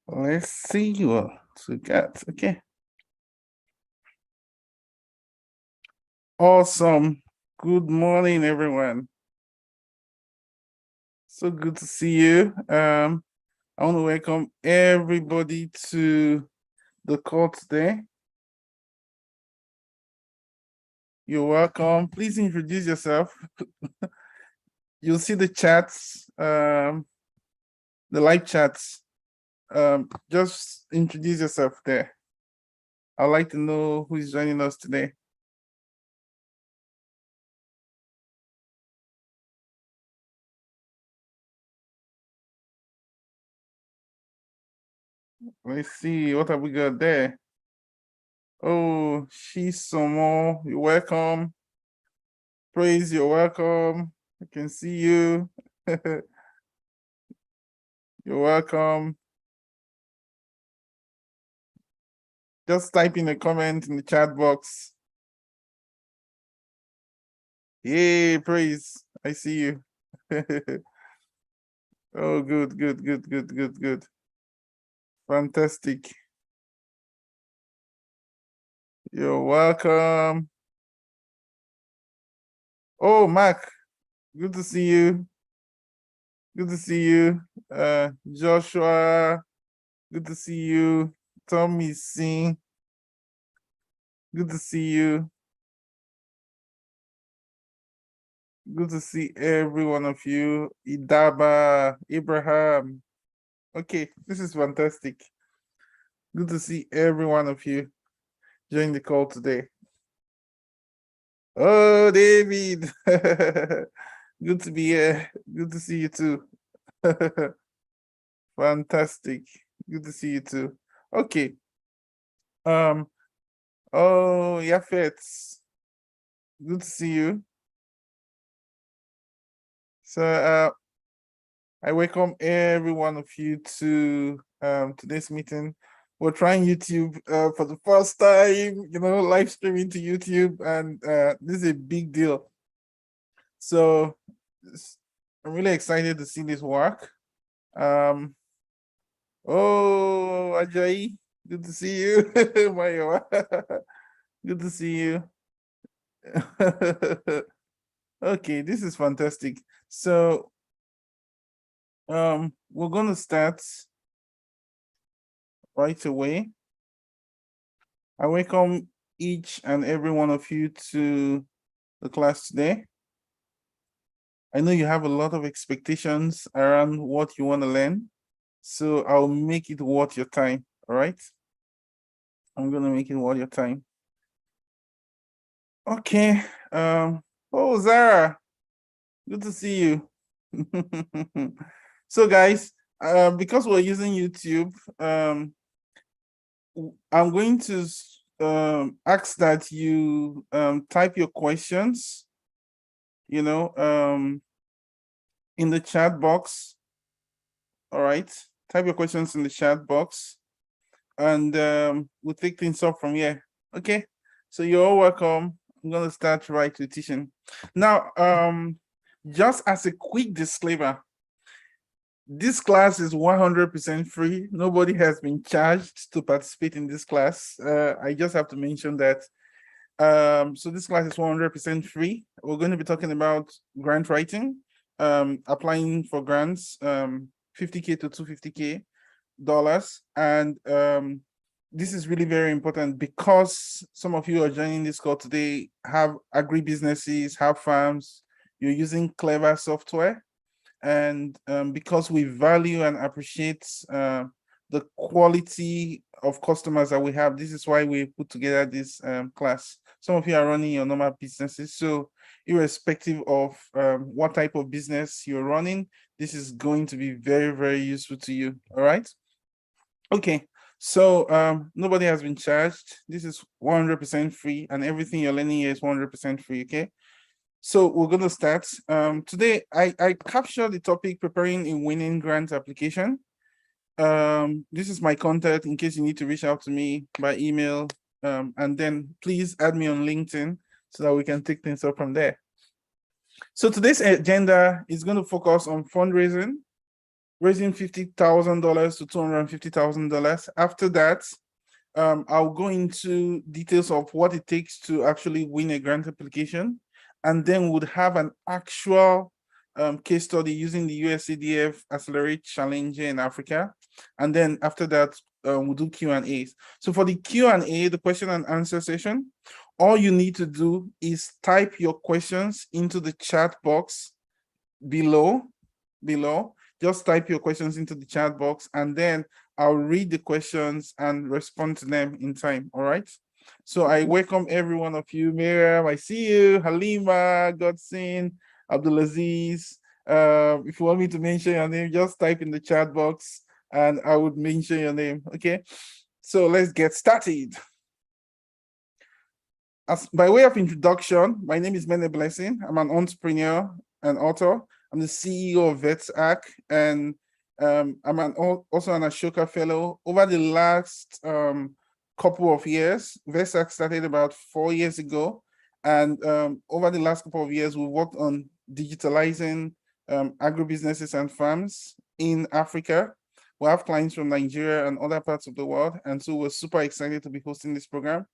Let's see what we got. Okay. Awesome. Good morning, everyone. So good to see you. I want to welcome everybody to the call today. You're welcome. Please introduce yourself. You'll see the chats, the live chats. Just introduce yourself there. I'd like to know who is joining us today. Let's see, what have we got there? Oh, she's some more. You're welcome. Praise, you're welcome. I can see you. You're welcome. Just type in a comment in the chat box. Yay, praise. I see you. Oh, good. Fantastic. You're welcome. Oh, Mark, good to see you. Good to see you. Joshua, good to see you. Tommy Singh, good to see you. Good to see every one of you. Idaba, Abraham. Okay, this is fantastic. Good to see every one of you join the call today. Oh, David. Good to be here. Good to see you too. Fantastic. Good to see you too. Okay. Oh, Yafet. Good to see you. So I welcome every one of you to today's meeting. We're trying YouTube for the first time, live streaming to YouTube, and this is a big deal. So I'm really excited to see this work. Oh, Ajayi, good to see you. Mayowa, good to see you. Okay, this is fantastic. So we're going to start right away. I welcome each and every one of you to the class today. I know you have a lot of expectations around what you want to learn, so I'll make it worth your time, all right? I'm going to make it worth your time. Okay. Oh, Zara, good to see you. So guys, because we're using YouTube, I'm going to ask that you type your questions, in the chat box. All right, type your questions in the chat box, and we'll take things up from here. Okay, so you're all welcome. I'm gonna start right with teaching. Now, just as a quick disclaimer, this class is 100% free. Nobody has been charged to participate in this class. I just have to mention that. So this class is 100% free. We're going to be talking about grant writing, applying for grants, $50K to $250K, and this is really very important because some of you are joining this call today, have agribusinesses, have farms, you're using clever software, and because we value and appreciate the quality of customers that we have, this is why we put together this class. Some of you are running your normal businesses, so irrespective of what type of business you're running, this is going to be very, very useful to you. All right. Okay, so nobody has been charged. This is 100% free, and everything you're learning here is 100% free. Okay. So we're going to start. Today, I captured the topic preparing a winning grant application. This is my contact in case you need to reach out to me by email. And then please add me on LinkedIn so that we can take things up from there. So today's agenda is going to focus on fundraising, raising $50,000 to $250,000. After that, I'll go into details of what it takes to actually win a grant application, and then would have an actual case study using the USADF Accelerate Challenge in Africa. And then after that, we'll do Q&As. So for the Q&A, the question and answer session, all you need to do is type your questions into the chat box below. Just type your questions into the chat box, and then I'll read the questions and respond to them in time. All right. So I welcome every one of you. Miriam, I see you. Halima, Godsin, Abdulaziz. If you want me to mention your name, just type in the chat box and I would mention your name. Okay. So let's get started. As by way of introduction, my name is Mene Blessing. I'm an entrepreneur and author. I'm the CEO of Vetsark, and I'm also an Ashoka Fellow. Over the last couple of years, Vetsark started about 4 years ago, and over the last couple of years, we worked on digitalizing agribusinesses and farms in Africa. We have clients from Nigeria and other parts of the world, and so we're super excited to be hosting this program.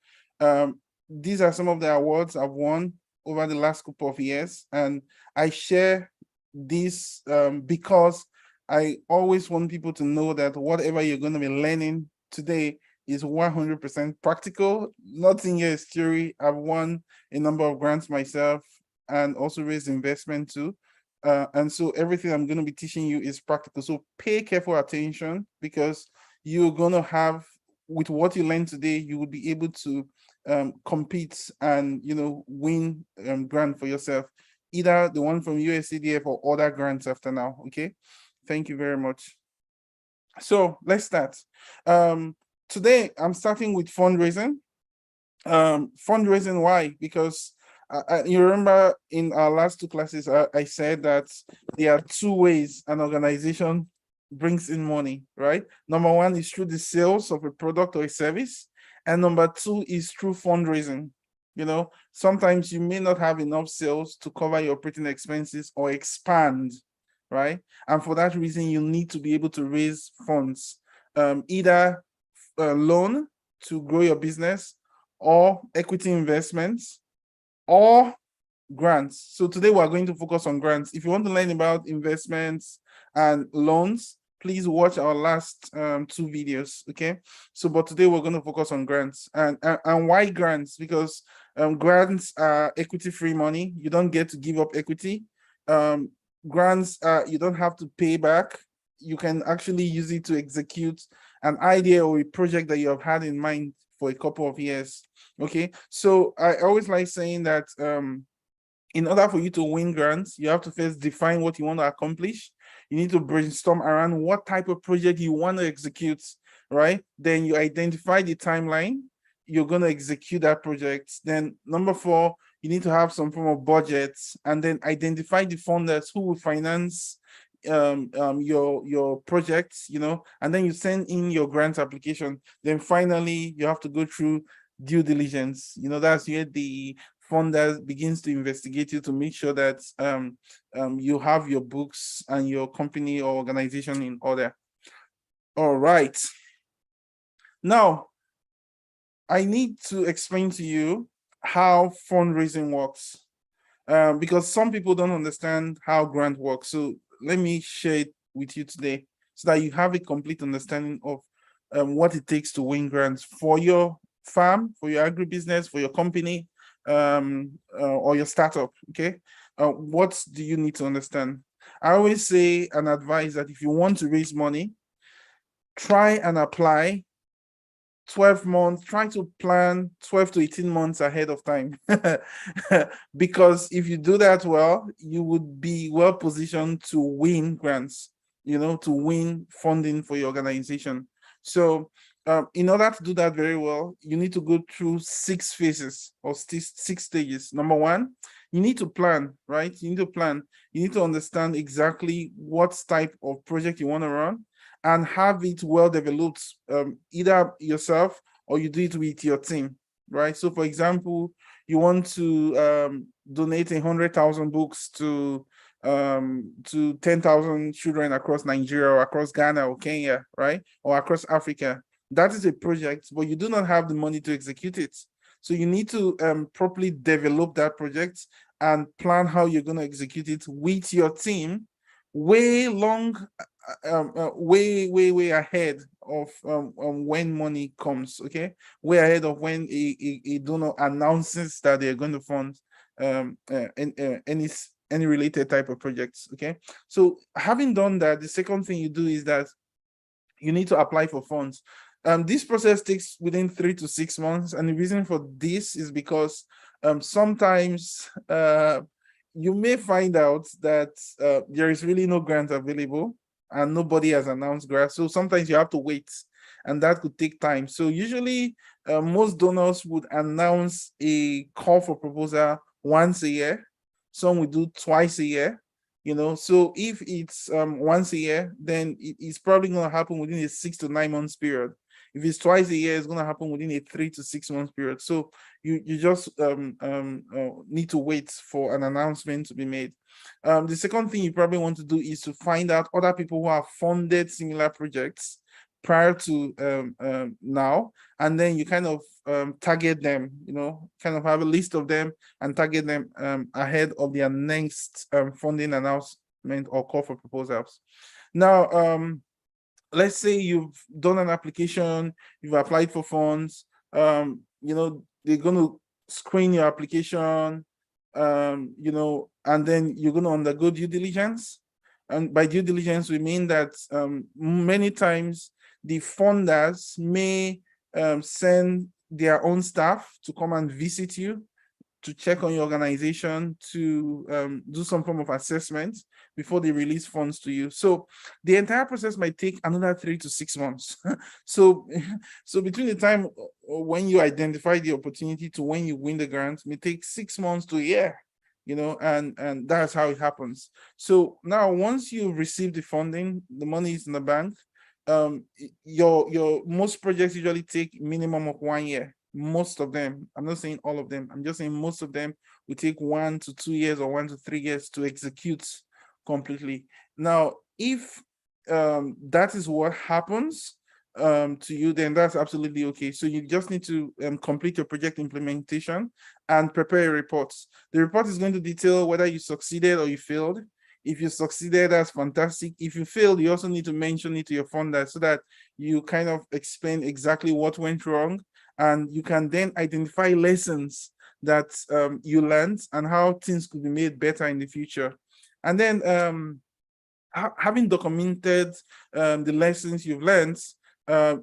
These are some of the awards I've won over the last couple of years, and I share this because I always want people to know that whatever you're going to be learning today is 100% practical. Nothing here is theory. I've won a number of grants myself and also raised investment too. And so everything I'm going to be teaching you is practical. So pay careful attention, because you're going to have, with what you learn today, you will be able to compete and win grant for yourself, either the one from USADF or other grants after now. Okay, thank you very much. So let's start. Today I'm starting with fundraising. Fundraising, why? Because you remember in our last two classes, I said that there are two ways an organization brings in money, right? Number one is through the sales of a product or a service, and number two is through fundraising. Sometimes you may not have enough sales to cover your operating expenses or expand, right? And for that reason, you need to be able to raise funds, either a loan to grow your business, or equity investments, or grants. So today we're going to focus on grants. If you want to learn about investments and loans, please watch our last two videos. Okay, so but today we're going to focus on grants. And why grants? Because grants are equity-free money. You don't get to give up equity. Grants, you don't have to pay back. You can actually use it to execute an idea or a project that you have had in mind for a couple of years. Okay, so I always like saying that in order for you to win grants, you have to first define what you want to accomplish. You need to brainstorm around what type of project you want to execute, right? Then you identify the timeline you're going to execute that project. Then number four, you need to have some form of budget, and then identify the funders who will finance your projects, and then you send in your grant application. Then finally, you have to go through due diligence. That's where the funder begins to investigate you to make sure that you have your books and your company or organization in order. All right. Now, I need to explain to you how fundraising works, because some people don't understand how grant works. So let me share it with you today so that you have a complete understanding of what it takes to win grants for your farm, for your agribusiness, for your company, or your startup. Okay, what do you need to understand? I always say and advise that if you want to raise money, try and apply 12 months, try to plan 12 to 18 months ahead of time. Because if you do that well, you would be well positioned to win grants, to win funding for your organization. So in order to do that very well, you need to go through 6 phases or 6 stages. Number one, you need to plan, right? You need to plan. You need to understand exactly what type of project you want to run and have it well developed, either yourself or you do it with your team, right? So for example, you want to donate 100,000 books to to 10,000 children across Nigeria or across Ghana or Kenya, right? Or across Africa. That is a project, but you do not have the money to execute it. So you need to properly develop that project and plan how you're going to execute it with your team way way ahead of when money comes, okay? Way ahead of when a donor announces that they're going to fund any related type of projects, okay? So having done that, the second thing you do is that you need to apply for funds. This process takes within 3 to 6 months, and the reason for this is because sometimes you may find out that there is really no grant available and nobody has announced grants. So sometimes you have to wait, and that could take time. So usually most donors would announce a call for proposal once a year. Some would do twice a year. So if it's once a year, then it's probably going to happen within a 6 to 9 months period. If it's twice a year, it's going to happen within a 3 to 6 months period. So you just need to wait for an announcement to be made. The second thing you probably want to do is to find out other people who have funded similar projects prior to now, and then you kind of target them, kind of have a list of them and target them ahead of their next funding announcement or call for proposals. Now, let's say you've done an application, you've applied for funds, they're going to screen your application, and then you're going to undergo due diligence. And by due diligence, we mean that many times the funders may send their own staff to come and visit you, to check on your organization, to do some form of assessment before they release funds to you. So the entire process might take another 3 to 6 months. So between the time when you identify the opportunity to when you win the grant, may take 6 months to a year, and that's how it happens. So now once you receive the funding, the money is in the bank, your most projects usually take minimum of 1 year. Most of them, I'm not saying all of them, I'm just saying most of them will take 1 to 2 years or 1 to 3 years to execute completely. Now, if that is what happens to you, then that's absolutely okay. So you just need to complete your project implementation and prepare a report. The report is going to detail whether you succeeded or you failed. If you succeeded, that's fantastic. If you failed, you also need to mention it to your funder so that you kind of explain exactly what went wrong, and you can then identify lessons that you learned and how things could be made better in the future. And then having documented the lessons you've learned,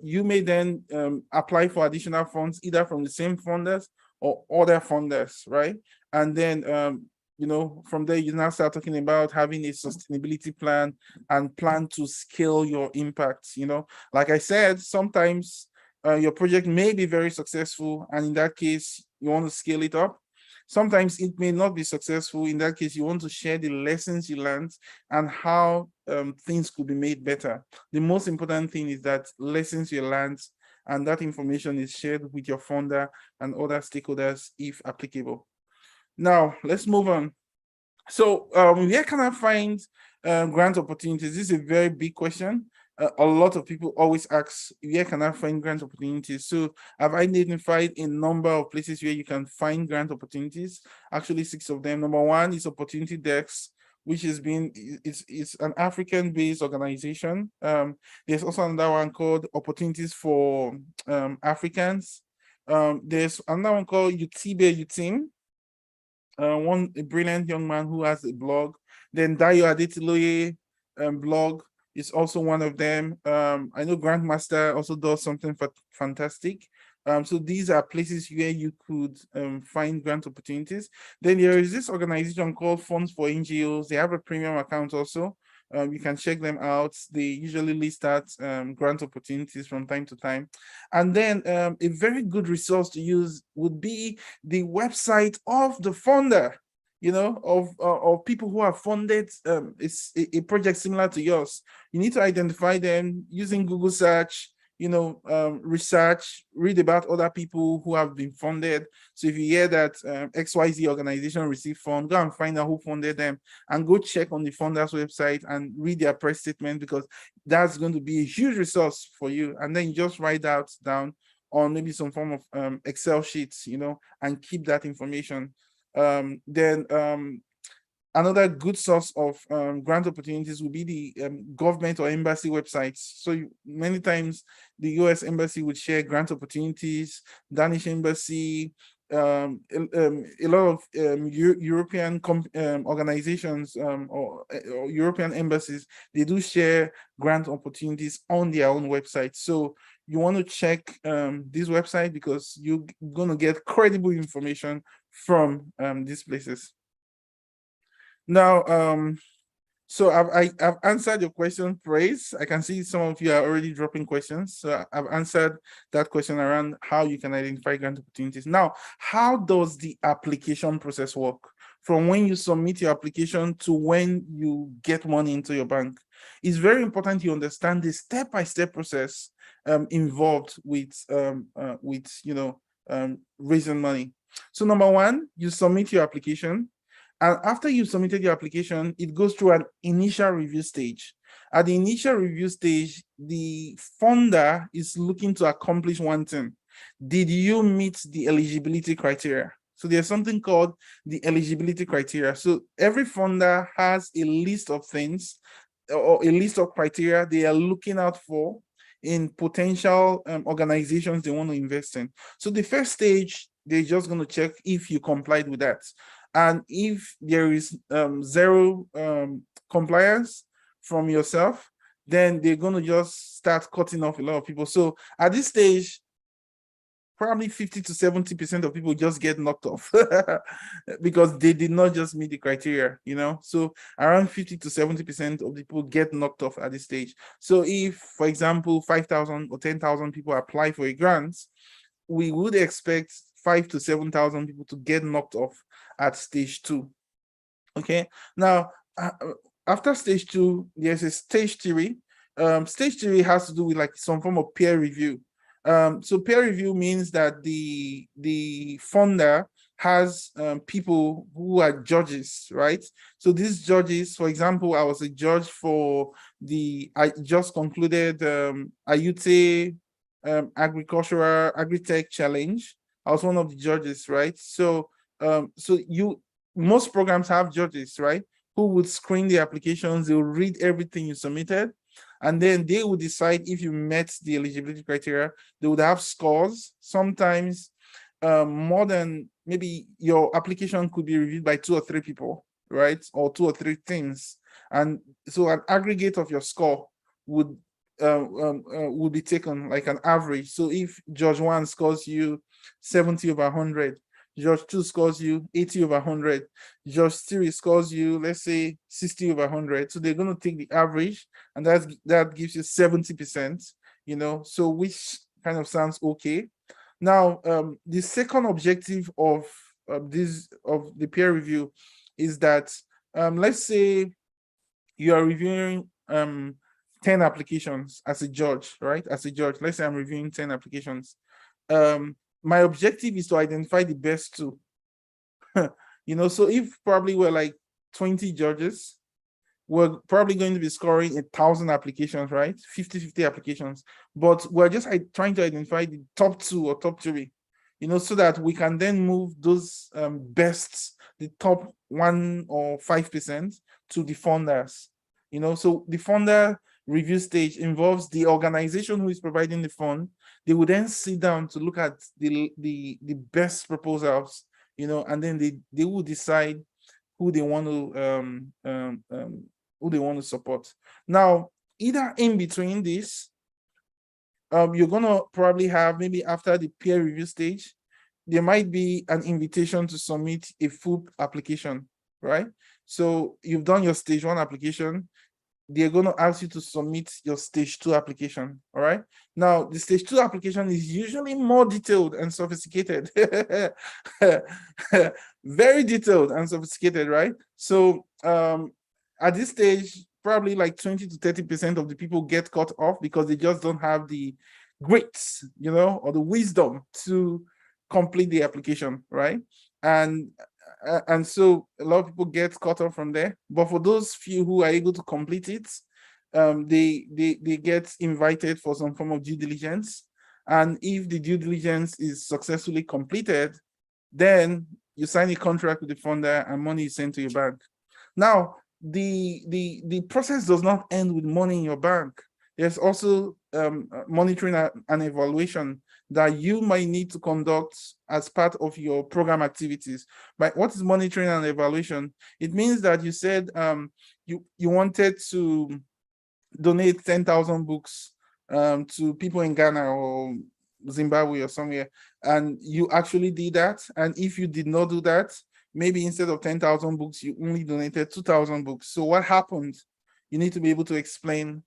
you may then apply for additional funds, either from the same funders or other funders, right? And then from there, you now start talking about having a sustainability plan and plan to scale your impact. Like I said, sometimes your project may be very successful, and in that case, you want to scale it up. Sometimes it may not be successful. In that case, you want to share the lessons you learned and how things could be made better. The most important thing is that lessons you learned, and that information is shared with your funder and other stakeholders if applicable. Now, let's move on. So where can I find grant opportunities? This is a very big question. A lot of people always ask, where can I find grant opportunities? So I've identified a number of places where you can find grant opportunities, actually 6 of them. Number 1 is Opportunity Desk, which it's an African-based organization. There's also another one called Opportunities for Africans. There's another one called Utibe Utim. A brilliant young man who has a blog. Then Dayo Adetiloye blog is also one of them. I know Grandmaster also does something fantastic. So these are places where you could find grant opportunities. Then there is this organization called Funds for NGOs. They have a premium account also. You can check them out. They usually list out grant opportunities from time to time. And then a very good resource to use would be the website of the funder, of people who have funded a project similar to yours. You need to identify them using Google search. research, read about other people who have been funded. So if you hear that XYZ organization received fund, go and find out who funded them and go check on the funders website and read their press statement, because that's going to be a huge resource for you. And then you just write that down on maybe some form of Excel sheets, and keep that information. Then another good source of grant opportunities will be the government or embassy websites. So many times the US Embassy would share grant opportunities, Danish Embassy, a lot of European organizations or European embassies, they do share grant opportunities on their own website. So you want to check this website, because you're going to get credible information from these places. Now, so I've answered your question, Praise. I can see some of you are already dropping questions. So I've answered that question around how you can identify grant opportunities. Now, how does the application process work? From when you submit your application to when you get money into your bank. It's very important you understand the step-by-step process involved with raising money. So number one, you submit your application. And after you've submitted your application, it goes through an initial review stage. At the initial review stage, the funder is looking to accomplish one thing. Did you meet the eligibility criteria? So there's something called the eligibility criteria. So every funder has a list of things or a list of criteria they are looking out for in potential organizations they want to invest in. So the first stage, they're just going to check if you complied with that. And if there is zero compliance from yourself, then they're going to just start cutting off a lot of people. So at this stage, probably 50 to 70% of people just get knocked off because they did not just meet the criteria, So around 50 to 70% of people get knocked off at this stage. So if, for example, 5,000 or 10,000 people apply for a grant, we would expect 5,000 to 7,000 people to get knocked off at stage 2. Okay, now after stage 2, there's a stage 3. Stage 3 has to do with like some form of peer review. So peer review means that the funder has people who are judges, right? So these judges, for example, I was a judge for I just concluded Ayute agricultural agri-tech challenge. I was one of the judges, right? So most programs have judges, right, who would screen the applications. They'll read everything you submitted, and then they will decide if you met the eligibility criteria. They would have scores. Sometimes more than, maybe your application could be reviewed by 2 or 3 people, right, or 2 or 3 teams, and so an aggregate of your score would be taken, like an average. So if Judge 1 scores you 70 over 100, Judge 2 scores you 80 over 100, Judge 3 scores you, let's say, 60 over 100. So they're going to take the average, and that gives you 70%, so which kind of sounds okay. Now, the second objective of the peer review is that, let's say you are reviewing 10 applications as a judge, right? As a judge, let's say I'm reviewing 10 applications. My objective is to identify the best 2. So if probably we're like 20 judges, we're probably going to be scoring 1,000 applications, right? 50 applications, but we're just trying to identify the top 2 or top 3, so that we can then move those bests, the top 1 or 5%, to the funders. So the funder review stage involves the organization who is providing the fund. They will then sit down to look at the best proposals, and then they will decide who they want to support. Now, either in between this, you're gonna probably have, maybe after the peer review stage, there might be an invitation to submit a full application, right? So you've done your stage 1 application. They're going to ask you to submit your stage 2 application. All right. Now, the stage 2 application is usually more detailed and sophisticated. Very detailed and sophisticated, right? So at this stage, probably like 20 to 30% of the people get cut off because they just don't have the grit, or the wisdom to complete the application, right? And so a lot of people get caught up from there. But for those few who are able to complete it, they get invited for some form of due diligence. And if the due diligence is successfully completed, then you sign a contract with the funder and money is sent to your bank. Now, the process does not end with money in your bank. There's also monitoring and evaluation that you might need to conduct as part of your program activities. But what is monitoring and evaluation? It means that you said you wanted to donate 10,000 books to people in Ghana or Zimbabwe or somewhere, and you actually did that. And if you did not do that, maybe instead of 10,000 books, you only donated 2,000 books. So what happened? You need to be able to explain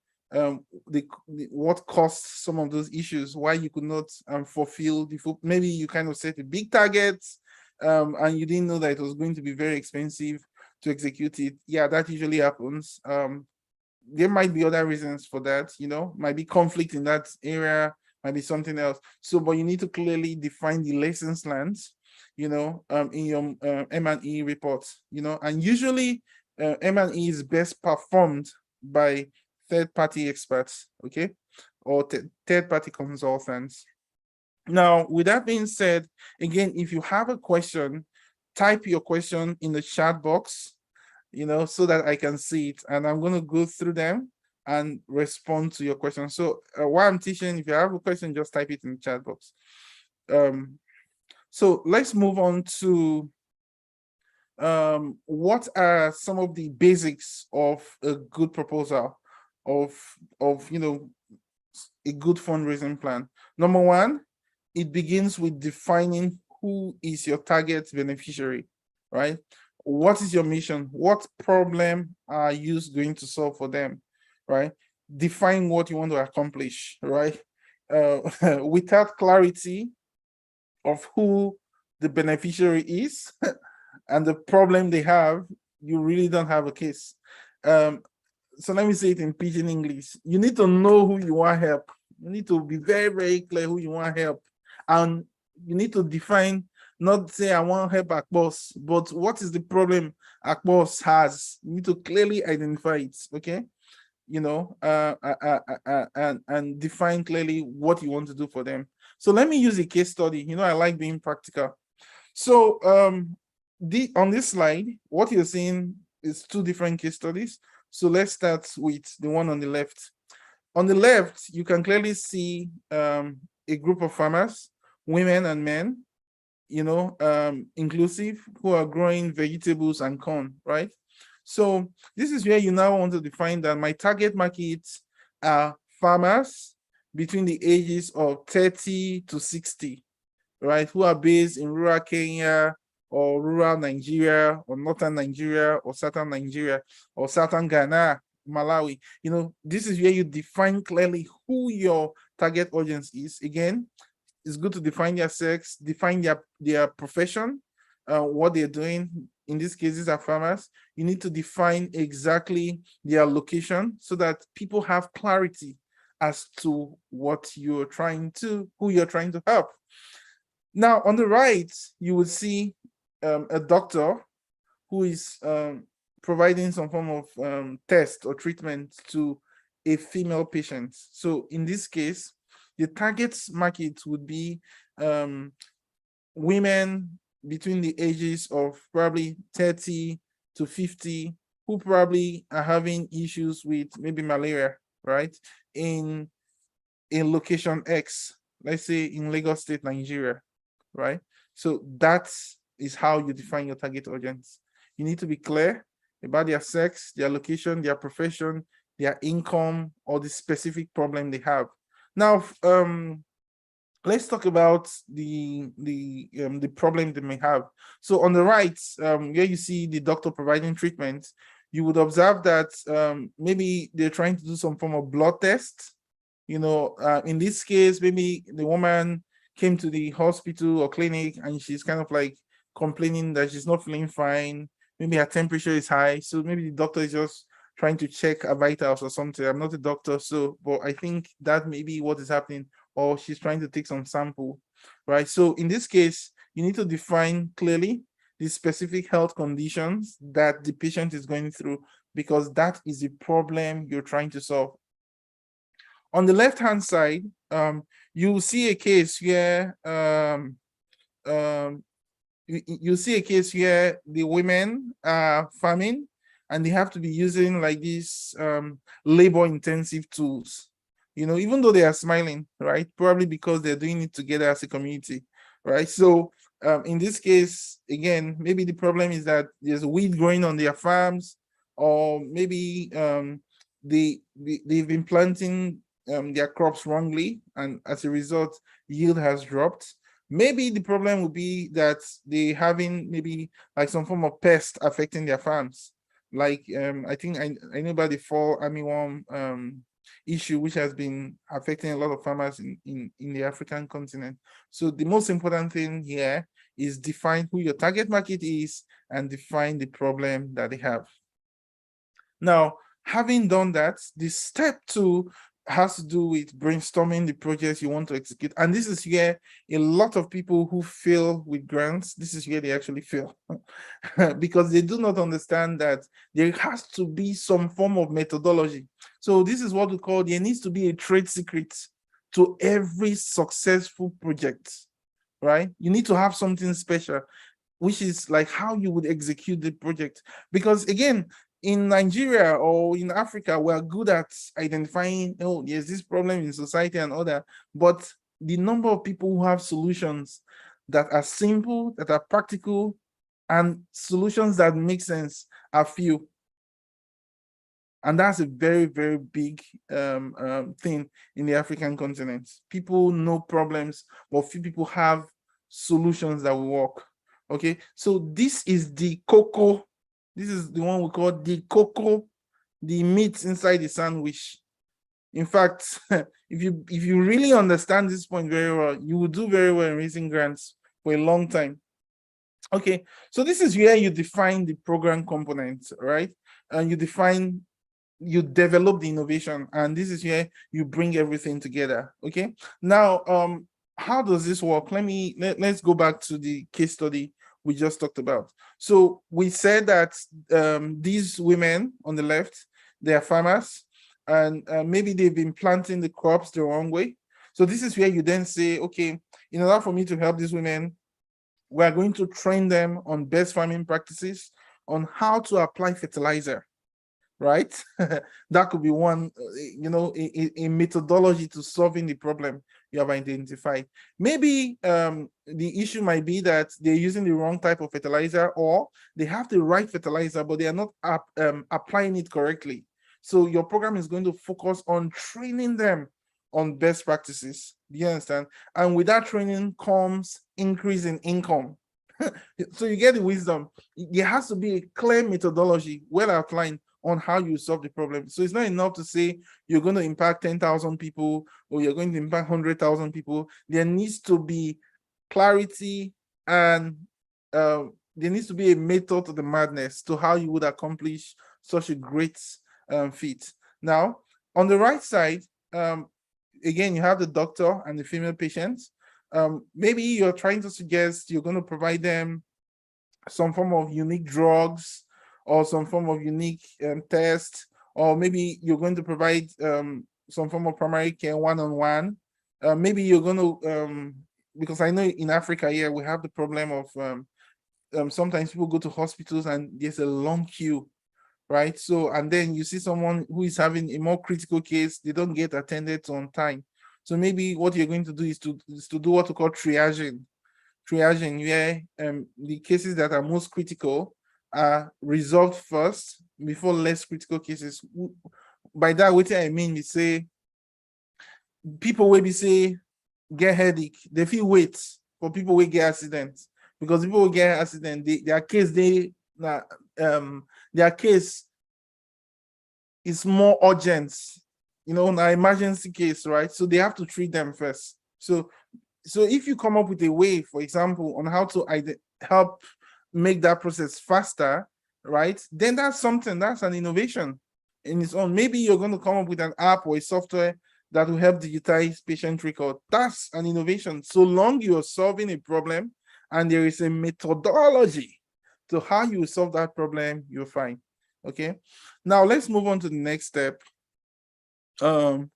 what caused some of those issues, why you could not fulfill the full. Maybe you kind of set a big target and you didn't know that it was going to be very expensive to execute it. Yeah, that usually happens. There might be other reasons for that, might be conflict in that area, might be something else. So, but you need to clearly define the lessons learned, in your M&E report, and usually M&E is best performed by third-party experts, okay, or third-party consultants. Now, with that being said, again, if you have a question, type your question in the chat box, so that I can see it, and I'm going to go through them and respond to your question. So while I'm teaching, if you have a question, just type it in the chat box. So let's move on to what are some of the basics of a good proposal, of a good fundraising plan. Number one, it begins with defining who is your target beneficiary, right? What is your mission? What problem are you going to solve for them, right? Define what you want to accomplish, right? Without clarity of who the beneficiary is and the problem they have, you really don't have a case. So let me say it in pidgin English. You need to know who you want help. You need to be very, very clear who you want help. And you need to define, not say I want help Akbos, but what is the problem Akbos has? You need to clearly identify it, okay? And define clearly what you want to do for them. So let me use a case study. I like being practical. So on this slide, what you're seeing is two different case studies. So let's start with the one on the left. On the left, you can clearly see a group of farmers, women and men, inclusive, who are growing vegetables and corn, right? So this is where you now want to define that my target markets are farmers between the ages of 30 to 60, right? Who are based in rural Kenya or rural Nigeria or northern Nigeria or southern Nigeria or southern Ghana, Malawi. This is where you define clearly who your target audience is. Again, it's good to define their sex, define their profession, what they're doing. In this case, these are farmers. You need to define exactly their location so that people have clarity as to who you're trying to help. Now, on the right, you will see a doctor who is providing some form of test or treatment to a female patient. So in this case, the target market would be women between the ages of probably 30 to 50 who probably are having issues with maybe malaria, right? In location X, let's say in Lagos State, Nigeria, right? So that is how you define your target audience. You need to be clear about their sex, their location, their profession, their income, or the specific problem they have. Now, let's talk about the problem they may have. So on the right, where you see the doctor providing treatment, you would observe that maybe they're trying to do some form of blood test. In this case, maybe the woman came to the hospital or clinic and she's kind of like complaining that she's not feeling fine. Maybe her temperature is high. So maybe the doctor is just trying to check her vitals or something. I'm not a doctor, but I think that may be what is happening. or she's trying to take some sample, right? So in this case, you need to define clearly the specific health conditions that the patient is going through, because that is the problem you're trying to solve. On the left-hand side, you see a case where you see a case where the women are farming and they have to be using like these labor-intensive tools, even though they are smiling, right? Probably because they're doing it together as a community, right? So in this case, again, maybe the problem is that there's weed growing on their farms, or maybe they've been planting their crops wrongly, and as a result, yield has dropped. Maybe the problem would be that they having maybe like some form of pest affecting their farms. Like I think I know about the fall armyworm issue, which has been affecting a lot of farmers in the African continent. So the most important thing here is define who your target market is and define the problem that they have. Now, having done that, the step 2 has to do with brainstorming the projects you want to execute. And this is where a lot of people who fail with grants, this is where they actually fail. Because they do not understand that there has to be some form of methodology. So this is what we call, there needs to be a trade secret to every successful project, right? You need to have something special, which is like how you would execute the project. Because again, in Nigeria or in Africa, we're good at identifying, oh, there's this problem in society and all that. But the number of people who have solutions that are simple, that are practical, and solutions that make sense are few. And that's a very, very big thing in the African continent. People know problems, but few people have solutions that will work. Okay, so this is the cocoa. This is the one we call the cocoa, the meat inside the sandwich. In fact, if you really understand this point very well, you will do very well in raising grants for a long time. Okay, so this is where you define the program components, right? And you develop the innovation, and this is where you bring everything together. Okay, now how does this work? Let's go back to the case study we just talked about. So we said that these women on the left, they are farmers, and maybe they've been planting the crops the wrong way. So this is where you then say, okay, in order for me to help these women, we are going to train them on best farming practices, on how to apply fertilizer, right? That could be one, a methodology to solving the problem you have identified. Maybe the issue might be that they're using the wrong type of fertilizer, or they have the right fertilizer, but they are not applying it correctly. So your program is going to focus on training them on best practices. Do you understand? And with that training comes increase in income. So you get the wisdom. There has to be a clear methodology, well outlined, on how you solve the problem. So it's not enough to say you're going to impact 10,000 people or you're going to impact 100,000 people. There needs to be clarity, and there needs to be a method to the madness to how you would accomplish such a great feat. Now, on the right side, again, you have the doctor and the female patients. Maybe you're trying to suggest you're going to provide them some form of unique drugs, or some form of unique test, or maybe you're going to provide some form of primary care one-on-one. Maybe you're going to, because I know in Africa here, we have the problem of sometimes people go to hospitals and there's a long queue, right? So, and then you see someone who is having a more critical case, they don't get attended to on time. So maybe what you're going to do is to do what we call triaging, where the cases that are most critical are resolved first before less critical cases. By that, what I mean is, say, people will be say get headache, they feel wait for people will get accidents, because people will get accident, their case is more urgent, an emergency case, right? So they have to treat them first. So if you come up with a way, for example, on how to help make that process faster, right, then that's an innovation in its own. Maybe you're going to come up with an app or a software that will help digitize patient record. That's an innovation. So long you're solving a problem and there is a methodology to how you solve that problem, you're fine. Okay. Now let's move on to the next step. The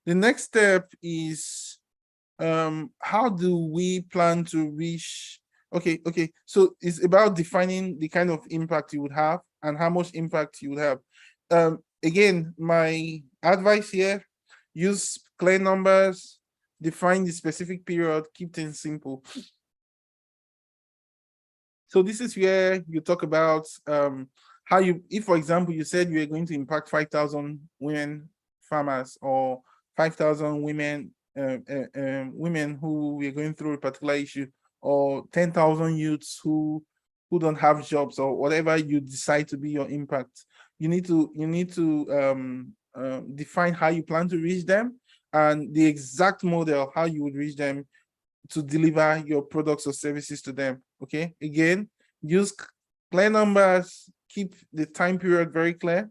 next step is how do we plan to reach? Okay, so it's about defining the kind of impact you would have and how much impact you would have. Again, my advice here: use clear numbers, define the specific period, keep things simple. So this is where you talk about how you, if for example you said you are going to impact 5,000 women farmers or 5,000 women women who were going through a particular issue, or 10,000 youths who don't have jobs, or whatever you decide to be your impact. You need to define how you plan to reach them and the exact model how you would reach them to deliver your products or services to them. Okay, again, use clear numbers, keep the time period very clear,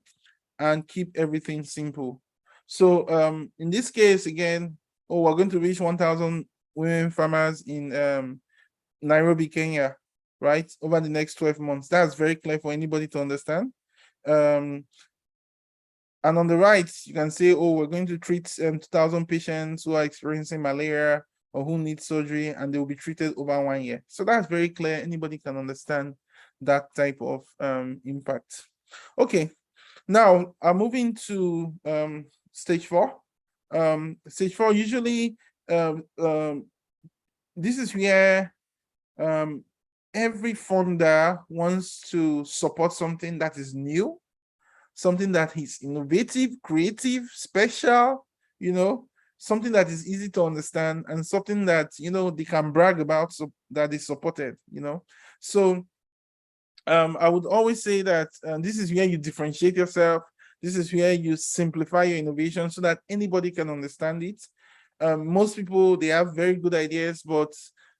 and keep everything simple. So in this case, again, we're going to reach 1,000 women farmers in Nairobi, Kenya, right, over the next 12 months. That's very clear for anybody to understand. And on the right, you can say, we're going to treat 2,000 patients who are experiencing malaria or who need surgery, and they will be treated over 1 year. So that's very clear. Anybody can understand that type of impact. Okay, now I'm moving to stage 4. Stage 4, usually this is where every funder wants to support something that is new, something that is innovative, creative, special, something that is easy to understand, and something that, they can brag about, so that is supported, So I would always say that this is where you differentiate yourself. This is where you simplify your innovation so that anybody can understand it. Most people, they have very good ideas, but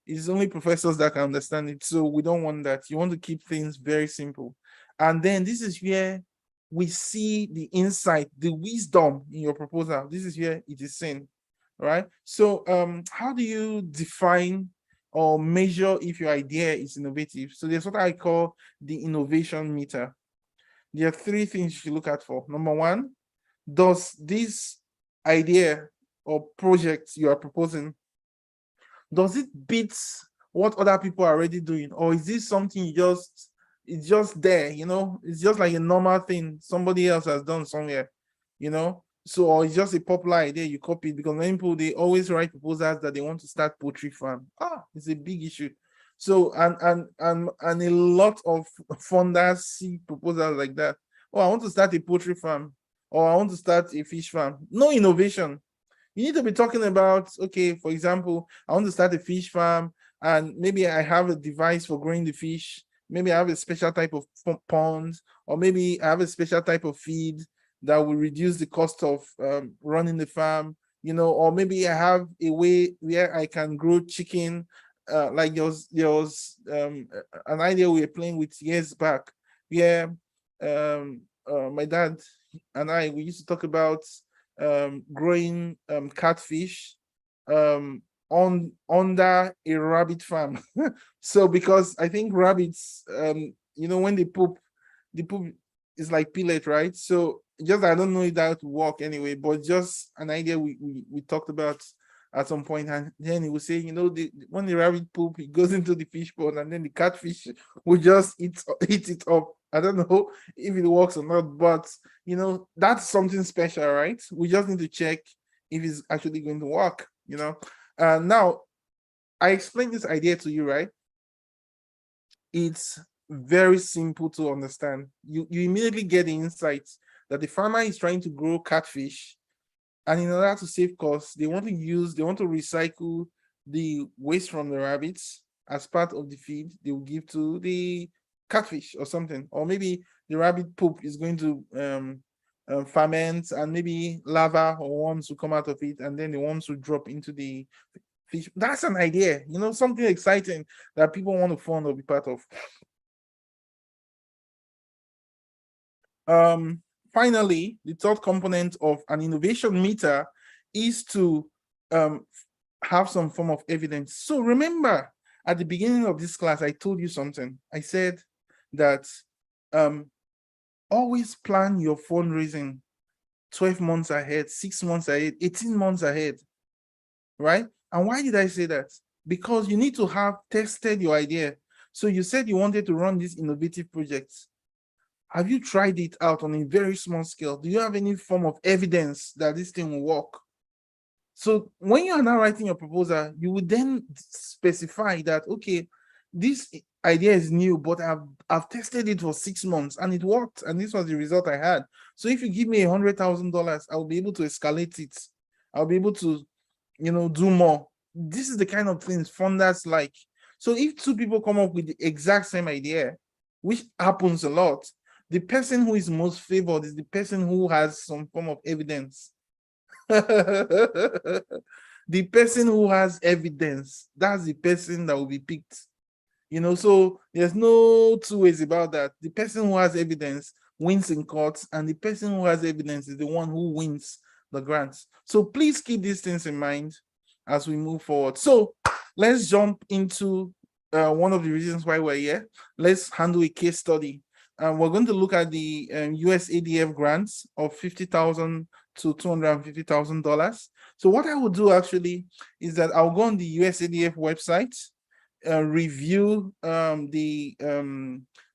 it's only professors that can understand it. So we don't want that. You want to keep things very simple. And then this is where we see the insight, the wisdom in your proposal. This is where it is seen, right? So how do you define or measure if your idea is innovative? So there's what I call the innovation meter. There are 3 things you should look at for. Number 1, does this idea or project you are proposing, does it beat what other people are already doing? Or is this something it's just there, it's just like a normal thing somebody else has done somewhere, So, or it's just a popular idea, you copy it, because many people, they always write proposals that they want to start poultry farm. It's a big issue. So, and a lot of funders see proposals like that. I want to start a poultry farm, or I want to start a fish farm. No innovation. You need to be talking about, okay, for example, I want to start a fish farm, and maybe I have a device for growing the fish. Maybe I have a special type of pond, or maybe I have a special type of feed that will reduce the cost of running the farm, or maybe I have a way where I can grow chicken. Like there was an idea we were playing with years back, where my dad and I, we used to talk about growing catfish under a rabbit farm. So because I think rabbits, when they poop, the poop is like pellet, right? So just, I don't know if that would work anyway, but just an idea we talked about at some point. And then he would say, when the rabbit poop, it goes into the fish pond, and then the catfish will just eat it up. I don't know if it works or not, but that's something special, right? We just need to check if it's actually going to work. Now I explained this idea to you, right? It's very simple to understand. You immediately get the insights that the farmer is trying to grow catfish, and in order to save costs, they want to recycle the waste from the rabbits as part of the feed they will give to the catfish or something. Or maybe the rabbit poop is going to ferment, and maybe larvae or worms will come out of it, and then the worms will drop into the fish. That's an idea, something exciting that people want to fund or be part of. Finally, the third component of an innovation meter is to have some form of evidence. So remember, at the beginning of this class, I told you something. I said that always plan your fundraising 12 months ahead, 6 months ahead, 18 months ahead, right? And why did I say that? Because you need to have tested your idea. So you said you wanted to run this innovative project. Have you tried it out on a very small scale? Do you have any form of evidence that this thing will work? So when you are now writing your proposal, you would then specify that, okay, this idea is new, but I've tested it for 6 months and it worked, and this was the result I had. So if you give me $100,000, I'll be able to escalate it. I'll be able to, do more. This is the kind of things funders like. So if two people come up with the exact same idea, which happens a lot, the person who is most favored is the person who has some form of evidence. The person who has evidence, that's the person that will be picked. So there's no two ways about that. The person who has evidence wins in court, and the person who has evidence is the one who wins the grants. So please keep these things in mind as we move forward. So let's jump into one of the reasons why we're here. Let's handle a case study. We're going to look at the USADF grants of $50,000 to $250,000. So what I will do actually is that I'll go on the USADF website, review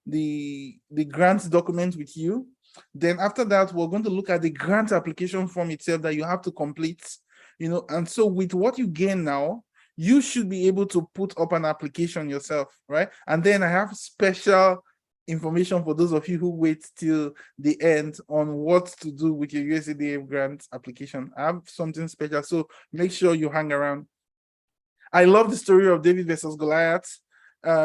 the grant document with you. Then after that, we're going to look at the grant application form itself that you have to complete. And so with what you gain now, you should be able to put up an application yourself, right? And then I have special information for those of you who wait till the end on what to do with your USADF grant application. I have something special, so make sure you hang around. I love the story of David versus Goliath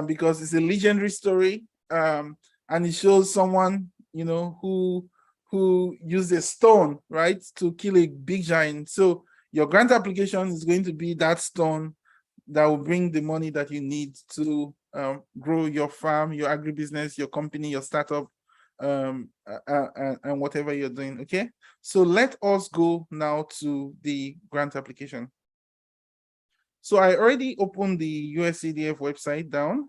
because it's a legendary story, and it shows someone, who used a stone, right, to kill a big giant. So your grant application is going to be that stone that will bring the money that you need to grow your farm, your agribusiness, your company, your startup, and whatever you're doing. Okay, so let us go now to the grant application. So I already opened the USADF website down.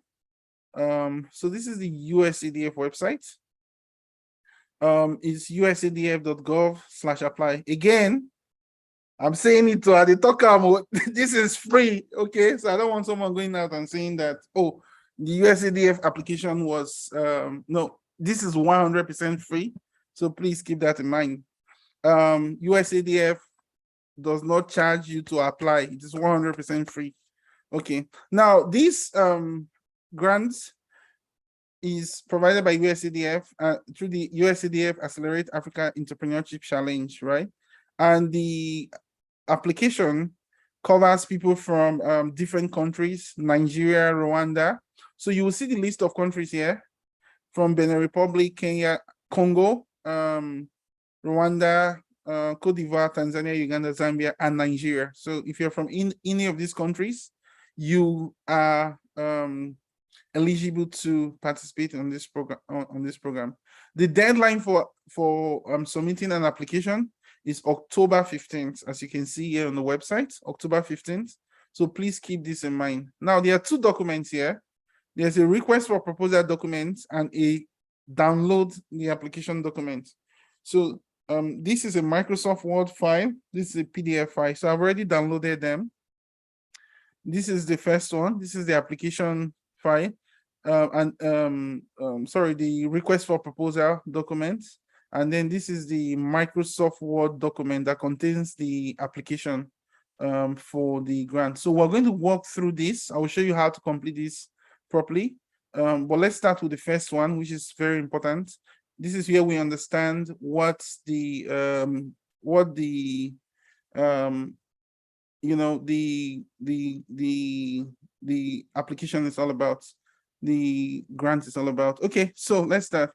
So this is the USADF website. It's usadf.gov/apply. Again, I'm saying it to the talker. This is free, okay? So I don't want someone going out and saying that, oh, the USADF application was, no, this is 100% free. So please keep that in mind. USADF does not charge you to apply. It is 100% free. Okay. Now, this grant is provided by USADF through the USADF Accelerate Africa Entrepreneurship Challenge, right? And the application covers people from different countries, Nigeria, Rwanda. So you will see the list of countries here from Benin Republic, Kenya, Congo, Rwanda, Cote d'Ivoire, Tanzania, Uganda, Zambia, and Nigeria. So if you're from any of these countries, you are eligible to participate on this program. The deadline for submitting an application is October 15th, as you can see here on the website, October 15th. So please keep this in mind. Now, there are two documents here. There's a request for proposal document and a download the application document. So this is a Microsoft Word file. This is a PDF file. So I've already downloaded them. This is the first one. This is the application file. Sorry, the request for proposal document. And then this is the Microsoft Word document that contains the application for the grant. So we're going to walk through this. I will show you how to complete this properly. But let's start with the first one, which is very important. This is where we understand what the application is all about, the grant is all about. Okay, so let's start.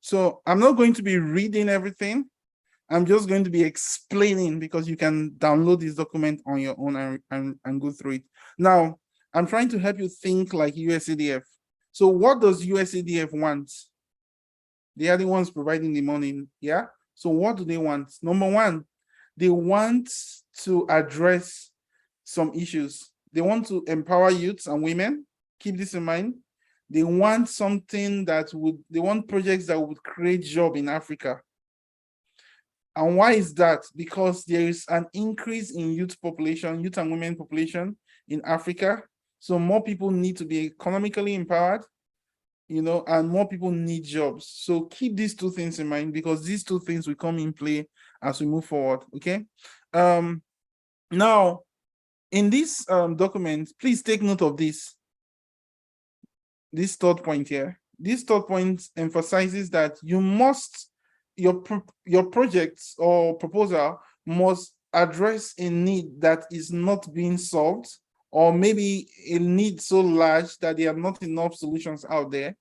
So I'm not going to be reading everything. I'm just going to be explaining, because you can download this document on your own and go through it. Now, I'm trying to help you think like USADF. So what does USADF want? They are the ones providing the money, yeah? So what do they want? Number one, they want to address some issues. They want to empower youths and women. Keep this in mind. They want something they want projects that would create jobs in Africa. And why is that? Because there is an increase in youth and women population in Africa. So more people need to be economically empowered, and more people need jobs. So keep these two things in mind, because these two things will come in play as we move forward, okay? Now, in this document, please take note of this third point here. This third point emphasizes that your projects or proposal must address a need that is not being solved, or maybe a need so large that there are not enough solutions out there,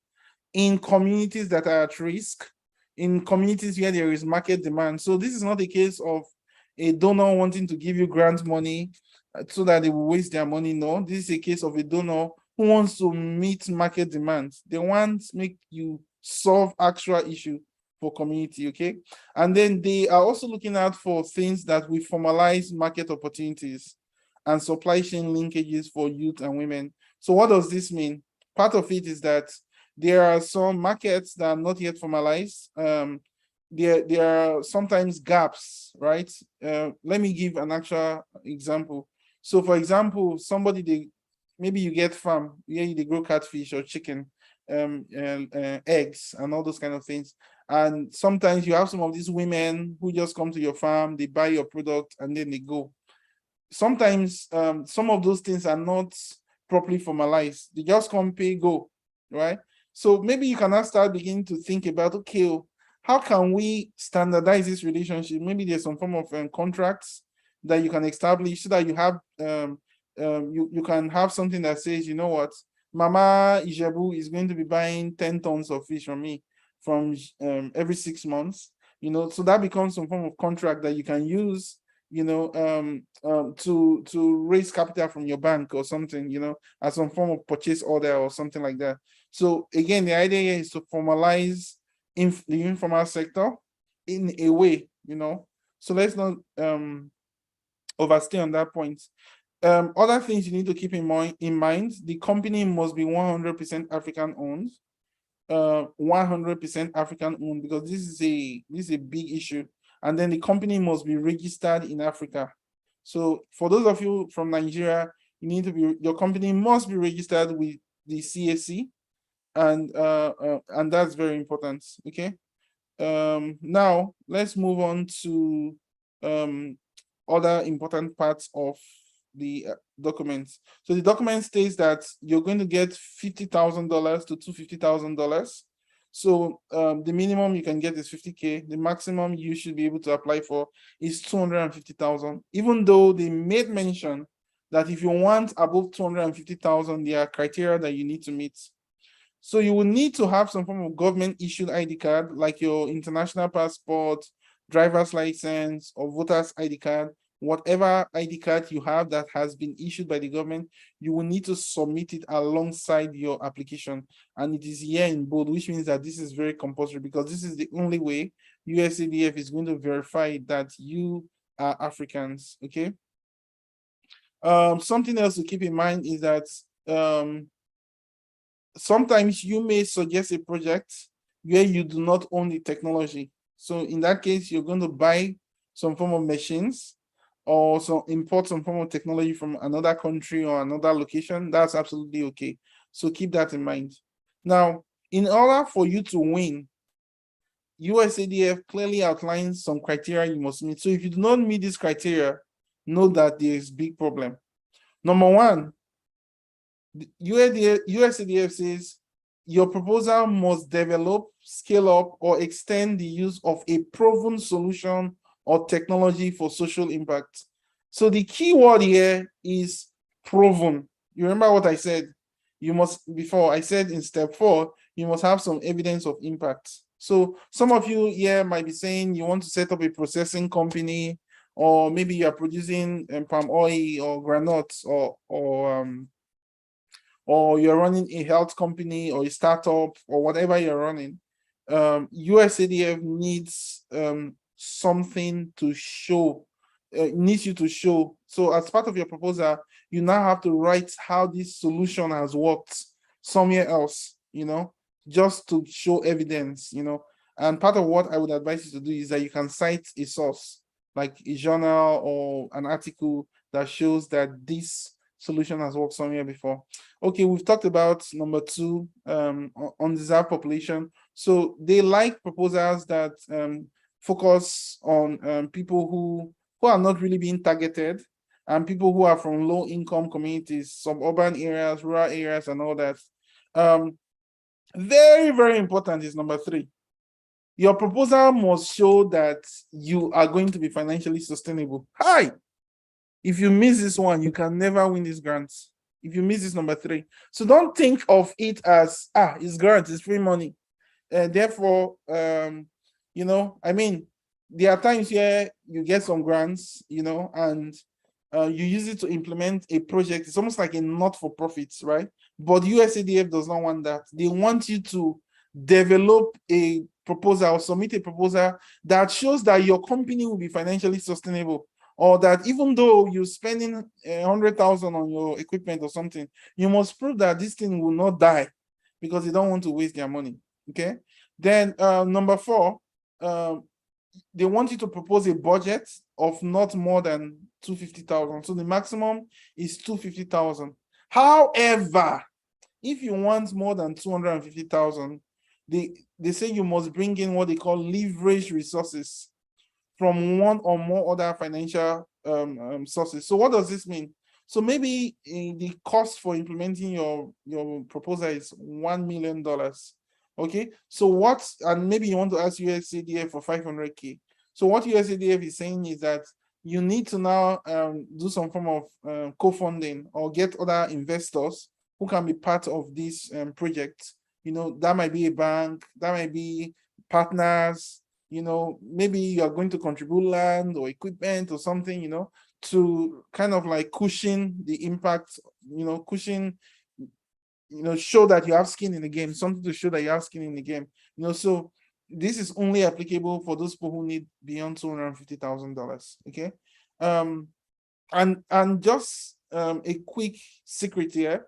in communities that are at risk, in communities where there is market demand. So this is not a case of a donor wanting to give you grant money so that they will waste their money. No, this is a case of a donor who wants to meet market demands. They want to make you solve actual issue for community, okay? And then they are also looking out for things that will formalize market opportunities and supply chain linkages for youth and women. So what does this mean? Part of it is that there are some markets that are not yet formalized. There are sometimes gaps, right? Let me give an actual example. So for example, maybe you get farm, they grow catfish or chicken, eggs and all those kind of things. And sometimes you have some of these women who just come to your farm, they buy your product and then they go. Sometimes some of those things are not properly formalized. They just come, pay, go, right? So maybe you can now start beginning to think about, okay, how can we standardize this relationship? Maybe there's some form of contracts that you can establish so that you have you can have something that says, you know what, Mama Ijebu is going to be buying 10 tons of fish from me from every 6 months, so that becomes some form of contract that you can use, to raise capital from your bank or something, as some form of purchase order or something like that. So again, the idea here is to formalize the informal sector in a way, so let's not overstay on that point. Other things you need to keep in mind, the company must be 100% African owned, 100% African owned, because this is a big issue. And then the company must be registered in Africa. So for those of you from Nigeria, your company must be registered with the CAC, and that's very important. Okay. Now let's move on to other important parts of the documents. So the document states that you're going to get $50,000 to $250,000. So the minimum you can get is 50K. The maximum you should be able to apply for is 250,000. Even though they made mention that if you want above 250,000, there are criteria that you need to meet. So you will need to have some form of government issued ID card, like your international passport, driver's license, or voter's ID card. Whatever ID card you have that has been issued by the government, you will need to submit it alongside your application. And it is here in bold, which means that this is very compulsory, because this is the only way USADF is going to verify that you are Africans, okay? Something else to keep in mind is that sometimes you may suggest a project where you do not own the technology. So in that case, you're going to buy some form of machines, or import some form of technology from another country or another location. That's absolutely okay. So keep that in mind. Now, in order for you to win, USADF clearly outlines some criteria you must meet. So if you do not meet this criteria, know that there is big problem. Number one, USADF says your proposal must develop, scale up, or extend the use of a proven solution or technology for social impact. So the key word here is proven. You remember what I said? Before I said in step 4, you must have some evidence of impact. So some of you here might be saying you want to set up a processing company, or maybe you are producing palm oil or granules, or you're running a health company or a startup or whatever you're running. USADF needs something to show needs you to show. So as part of your proposal, you now have to write how this solution has worked somewhere else, just to show evidence, And part of what I would advise you to do is that you can cite a source, like a journal or an article that shows that this solution has worked somewhere before. Okay, we've talked about number 2, undeserved population. So they like proposals that focus on people who are not really being targeted, and people who are from low income communities, suburban areas, rural areas, and all that. Very, very important is number 3. Your proposal must show that you are going to be financially sustainable. Hi! If you miss this one, you can never win these grants. If you miss this number 3. So don't think of it as, it's grants, it's free money. Therefore, I mean, there are times where you get some grants, and you use it to implement a project. It's almost like a not-for-profit, right? But USADF does not want that. They want you to develop a proposal or submit a proposal that shows that your company will be financially sustainable, or that even though you're spending 100,000 on your equipment or something, you must prove that this thing will not die, because they don't want to waste their money. Okay. Then number 4, they want you to propose a budget of not more than 250,000. So the maximum is 250,000. However, if you want more than 250,000, they say you must bring in what they call leverage resources from one or more other financial sources. So what does this mean? So maybe the cost for implementing your proposal is $1 million. Okay, so and maybe you want to ask USADF for 500K. So what USADF is saying is that you need to now do some form of co-funding or get other investors who can be part of this project. That might be a bank, that might be partners, maybe you are going to contribute land or equipment or something, to kind of like cushion the impact, show that you have skin in the game, something to show that you have skin in the game. So this is only applicable for those people who need beyond $250,000. Okay. And just a quick secret here.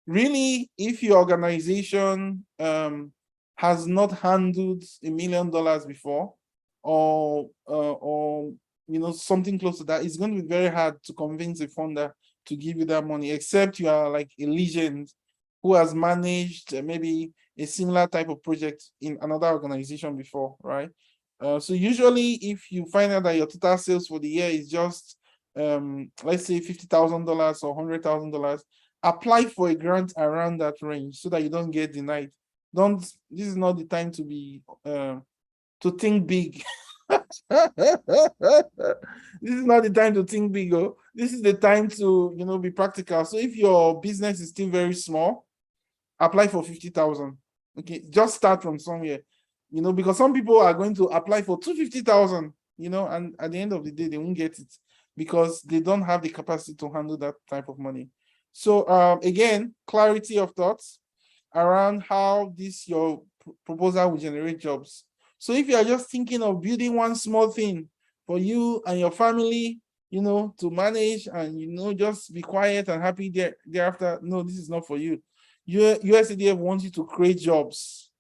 Really, if your organization has not handled $1 million before, or something close to that, it's going to be very hard to convince a funder to give you that money, except you are like a legend who has managed maybe a similar type of project in another organization before, right? So usually, if you find out that your total sales for the year is just let's say $50,000 or $100,000, apply for a grant around that range so that you don't get denied. This is not the time to be to think big. This is not the time to think big. This is the time to be practical. So if your business is still very small, apply for 50,000. Okay, just start from somewhere. Because some people are going to apply for 250,000. And at the end of the day, they won't get it because they don't have the capacity to handle that type of money. So again, clarity of thoughts around how your proposal will generate jobs. So if you are just thinking of building one small thing for you and your family, to manage and, just be quiet and happy thereafter, no, this is not for you. USADF wants you to create jobs.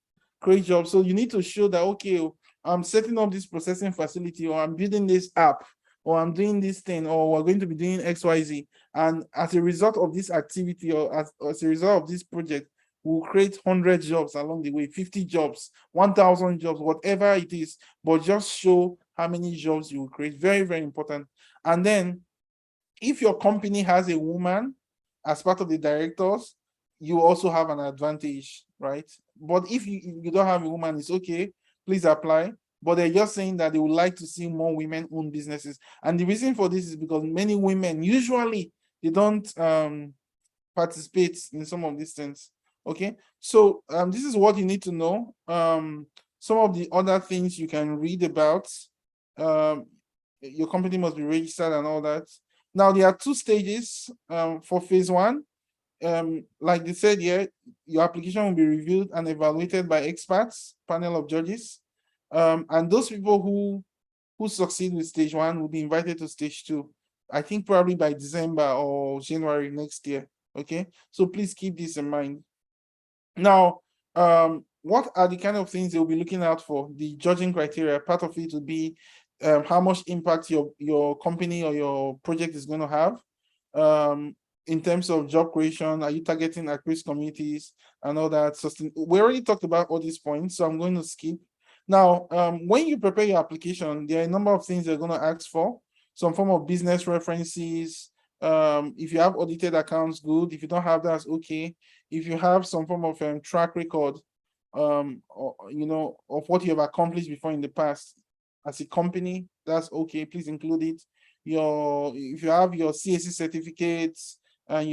So you need to show that, okay, I'm setting up this processing facility, or I'm building this app, or I'm doing this thing, or we're going to be doing XYZ. And as a result of this activity, or as a result of this project, we'll create 100 jobs along the way, 50 jobs, 1,000 jobs, whatever it is, but just show how many jobs you will create. Very, very important. And then if your company has a woman as part of the directors, you also have an advantage, right? But if you don't have a woman, it's okay, please apply. But they're just saying that they would like to see more women-owned businesses. And the reason for this is because many women, usually, they don't participate in some of these things. Okay, so this is what you need to know. Some of the other things you can read about. Your company must be registered and all that. Now, there are 2 stages for phase 1. Like they said here, your application will be reviewed and evaluated by experts, panel of judges. And those people who who succeed with stage 1 will be invited to stage 2. I think probably by December or January next year. Okay, so please keep this in mind. Now, what are the kind of things they'll be looking out for? The judging criteria, part of it will be how much impact your company or your project is going to have. In terms of job creation, are you targeting at-risk communities and all that? We already talked about all these points, so I'm going to skip. Now, when you prepare your application, there are a number of things they're going to ask for. Some form of business references. If you have audited accounts, good. If you don't have, that's okay. If you have some form of track record, or, of what you have accomplished before in the past as a company, that's okay. Please include it. If you have your CAC certificates and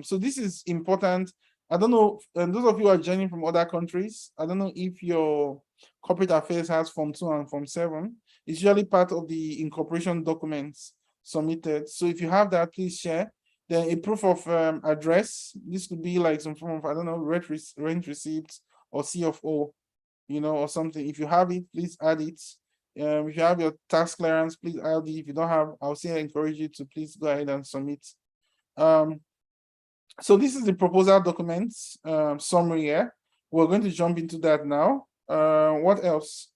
so this is important. I don't know, those of you who are joining from other countries, I don't know if your corporate affairs has Form 2 and Form 7. It's usually part of the incorporation documents submitted. So if you have that, please share. Then a proof of address. This could be like some form of, I don't know, rent receipt or CFO, or something. If you have it, please add it. If you have your tax clearance, please add it. If you don't have, I'll say I encourage you to please go ahead and submit. So this is the proposal documents summary here. We're going to jump into that now. What else?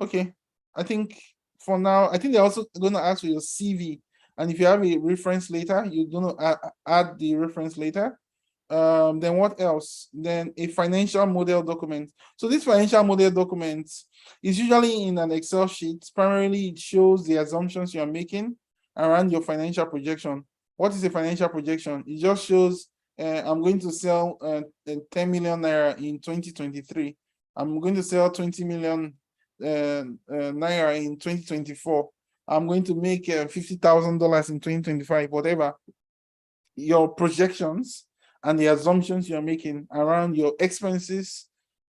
Okay, I think for now, I think they're also going to ask for your CV. And if you have a reference later, you're going to add the reference later. Then what else? Then a financial model document. So this financial model document is usually in an Excel sheet. Primarily, it shows the assumptions you are making around your financial projection. What is a financial projection? It just shows I'm going to sell 10 million naira in 2023. I'm going to sell 20 million naira in 2024. I'm going to make $50,000 in 2025, whatever. Your projections and the assumptions you're making around your expenses,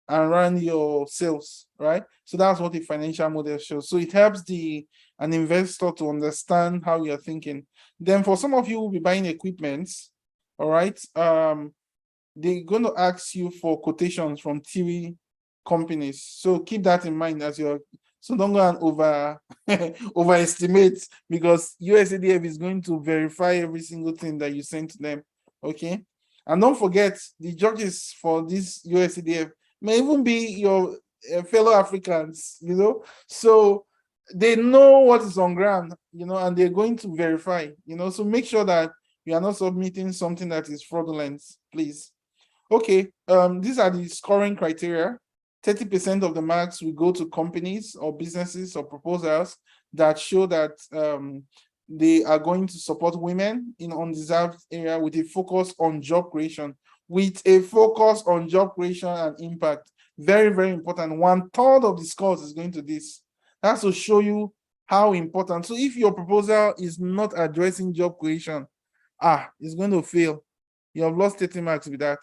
around your sales, right? So that's what the financial model shows. So it helps an investor to understand how you're thinking. Then for some of you who will be buying equipment, all right, they're going to ask you for quotations from TV companies. So keep that in mind as so don't go and overestimate, because USADF is going to verify every single thing that you send to them. Okay. And don't forget, the judges for this USADF may even be your fellow Africans, so they know what is on ground, and they're going to verify, so make sure that you are not submitting something that is fraudulent, please. Okay, these are the scoring criteria. 30% of the marks will go to companies or businesses or proposals that show that they are going to support women in undeserved area with a focus on job creation, and impact. Very, very important. 1/3 of the scores is going to this. That's to show you how important. So if your proposal is not addressing job creation, it's going to fail. You have lost 30 marks with that.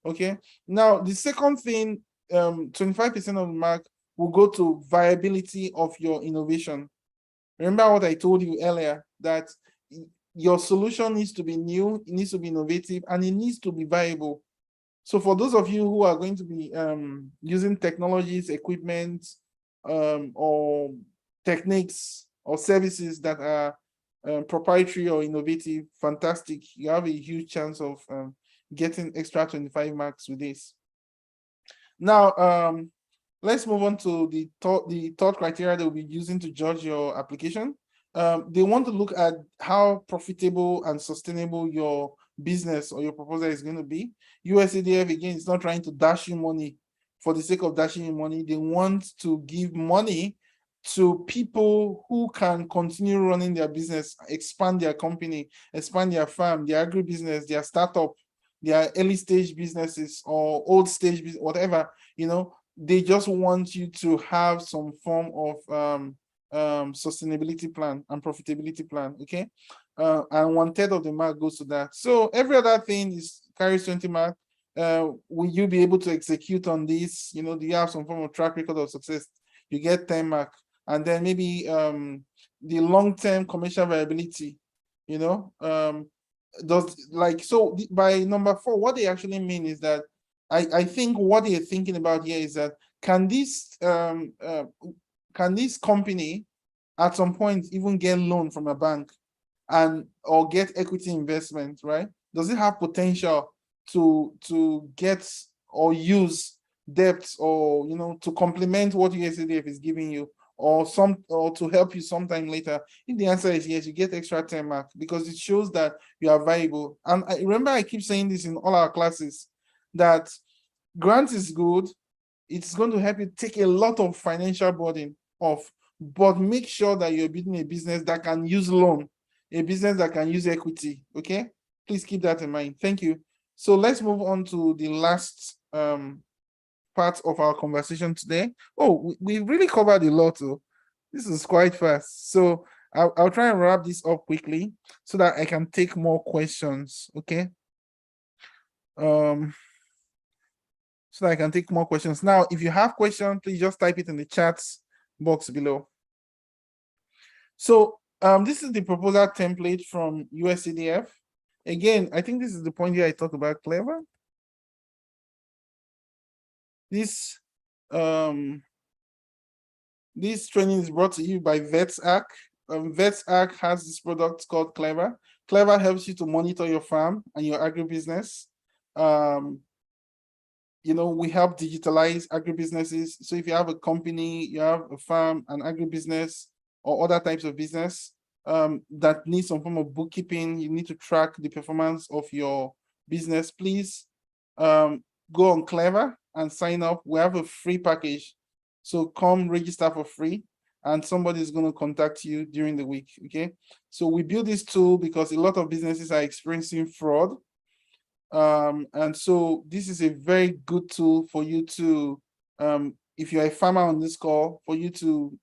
Okay. Now, the second thing, 25% of the mark will go to viability of your innovation. Remember what I told you earlier, that your solution needs to be new, it needs to be innovative, and it needs to be viable. So for those of you who are going to be using technologies, equipment, or techniques or services that are proprietary or innovative, fantastic. You have a huge chance of getting extra 25 marks with this. Now, let's move on to the third criteria that we'll be using to judge your application. They want to look at how profitable and sustainable your business or your proposal is going to be. USADF, again, is not trying to dash you money for the sake of dashing you money. They want to give money to people who can continue running their business, expand their company, expand their farm, their agribusiness, their startup, their early stage businesses or old stage business, whatever, they just want you to have some form of sustainability plan and profitability plan. Okay. And 1/3 of the mark goes to that. So every other thing carries 20 mark. Will you be able to execute on this? Do you have some form of track record of success? You get 10 mark. And then maybe the long-term commercial viability, by number 4, what they actually mean is that I think what they're thinking about here is that can this can this company at some point even get loan from a bank and or get equity investment, right? Does it have potential to get or use debt, or to complement what USADF is giving you, or to help you sometime later? If the answer is yes, you get extra 10 marks because it shows that you are viable. And I remember I keep saying this in all our classes, that grant is good. It's going to help you take a lot of financial burden off, but make sure that you're building a business that can use loan, a business that can use equity. Okay, please keep that in mind. Thank you. So let's move on to the last part of our conversation today. Oh, we really covered a lot. Oh. This is quite fast. So I'll try and wrap this up quickly so that I can take more questions. Okay. So that I can take more questions. Now, if you have questions, please just type it in the chat box below. So this is the proposal template from USADF. Again, I think this is the point here I talk about Clever. This training is brought to you by Vetsark. Vetsark has this product called Clever. Clever helps you to monitor your farm and your agribusiness. We help digitalize agribusinesses. So if you have a company, you have a farm, an agribusiness, or other types of business that needs some form of bookkeeping, you need to track the performance of your business, please go on Clever and sign up. We have a free package. So come register for free and somebody is going to contact you during the week, okay? So we built this tool because a lot of businesses are experiencing fraud. And so this is a very good tool for you to, if you're a farmer on this call, for you to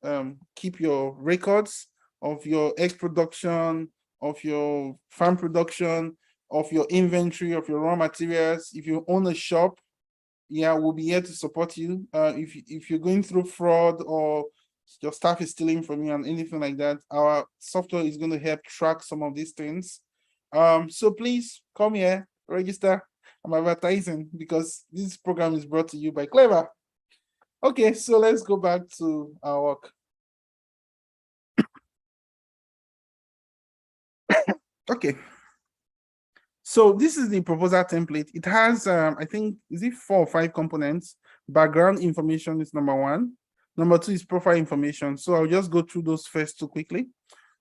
keep your records of your egg production, of your farm production, of your inventory, of your raw materials. If you own a shop, yeah, we'll be here to support you. If you're going through fraud or your staff is stealing from you and anything like that, our software is going to help track some of these things. So please come here, register. I'm advertising because this program is brought to you by Clever. Okay, so let's go back to our work. Okay. So this is the proposal template. It has, I think, is it 4 or 5 components? Background information is number 1. Number 2 is profile information. So I'll just go through those first 2 quickly.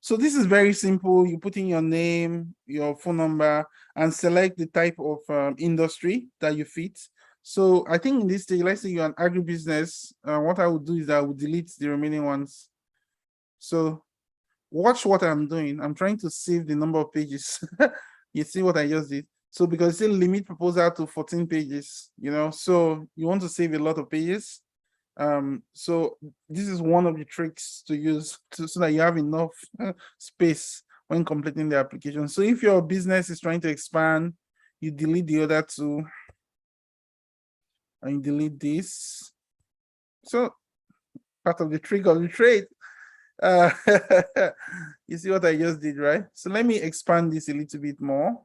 So this is very simple. You put in your name, your phone number, and select the type of industry that you fit. So I think in this stage, let's say you're an agribusiness. What I would do is I would delete the remaining ones. So watch what I'm doing. I'm trying to save the number of pages. You see what I just did? So because it's a limit proposal to 14 pages, so you want to save a lot of pages. So this is one of the tricks to use so that you have enough space when completing the application. So if your business is trying to expand, you delete the other 2 and you delete this. So part of the trick of the trade. You see what I just did, right? So let me expand this a little bit more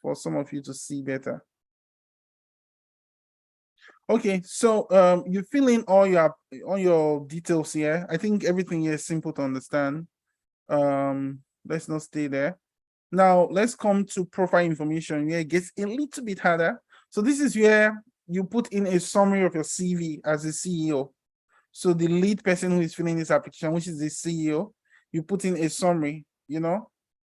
for some of you to see better. Okay, so you fill in all your details here. I think everything here is simple to understand. Let's not stay there. Now let's come to profile information. Where it gets a little bit harder. So this is where you put in a summary of your CV as a CEO. So the lead person who is filling this application, which is the CEO, you put in a summary,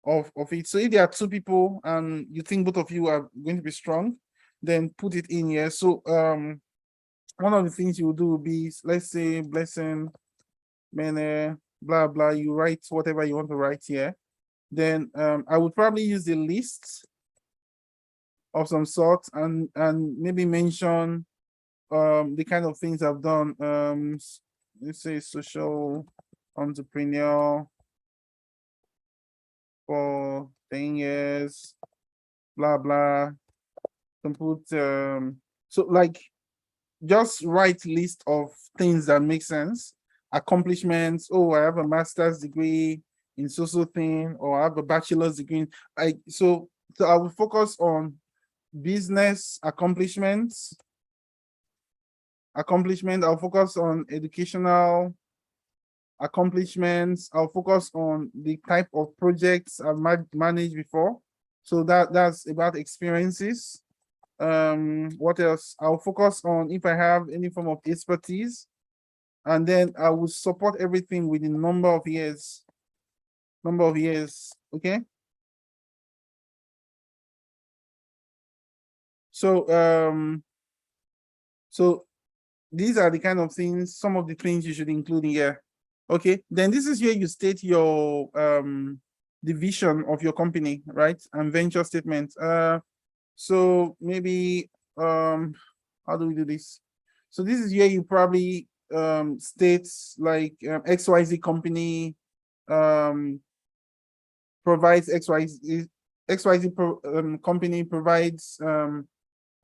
of it. So if there are 2 people and you think both of you are going to be strong, then put it in here. So one of the things you will do will be, let's say, Blessing, Mene, blah, blah. You write whatever you want to write here. Then I would probably use the list of some sort and maybe mention the kind of things I've done. Let's say social entrepreneur for 10 years, blah blah. Can put so like just write list of things that make sense. Accomplishments. Oh, I have a master's degree in social thing, or I have a bachelor's degree. So I will focus on business accomplishments. I'll focus on educational accomplishments. I'll focus on the type of projects I've managed before. So that's about experiences. What else? I'll focus on if I have any form of expertise, and then I will support everything with the number of years. Okay. So these are the kind of things, some of the things you should include in here. Okay, then this is where you state your the vision of your company, right? And venture statement. So maybe how do we do this? So this is where you probably states like XYZ company provides XYZ company provides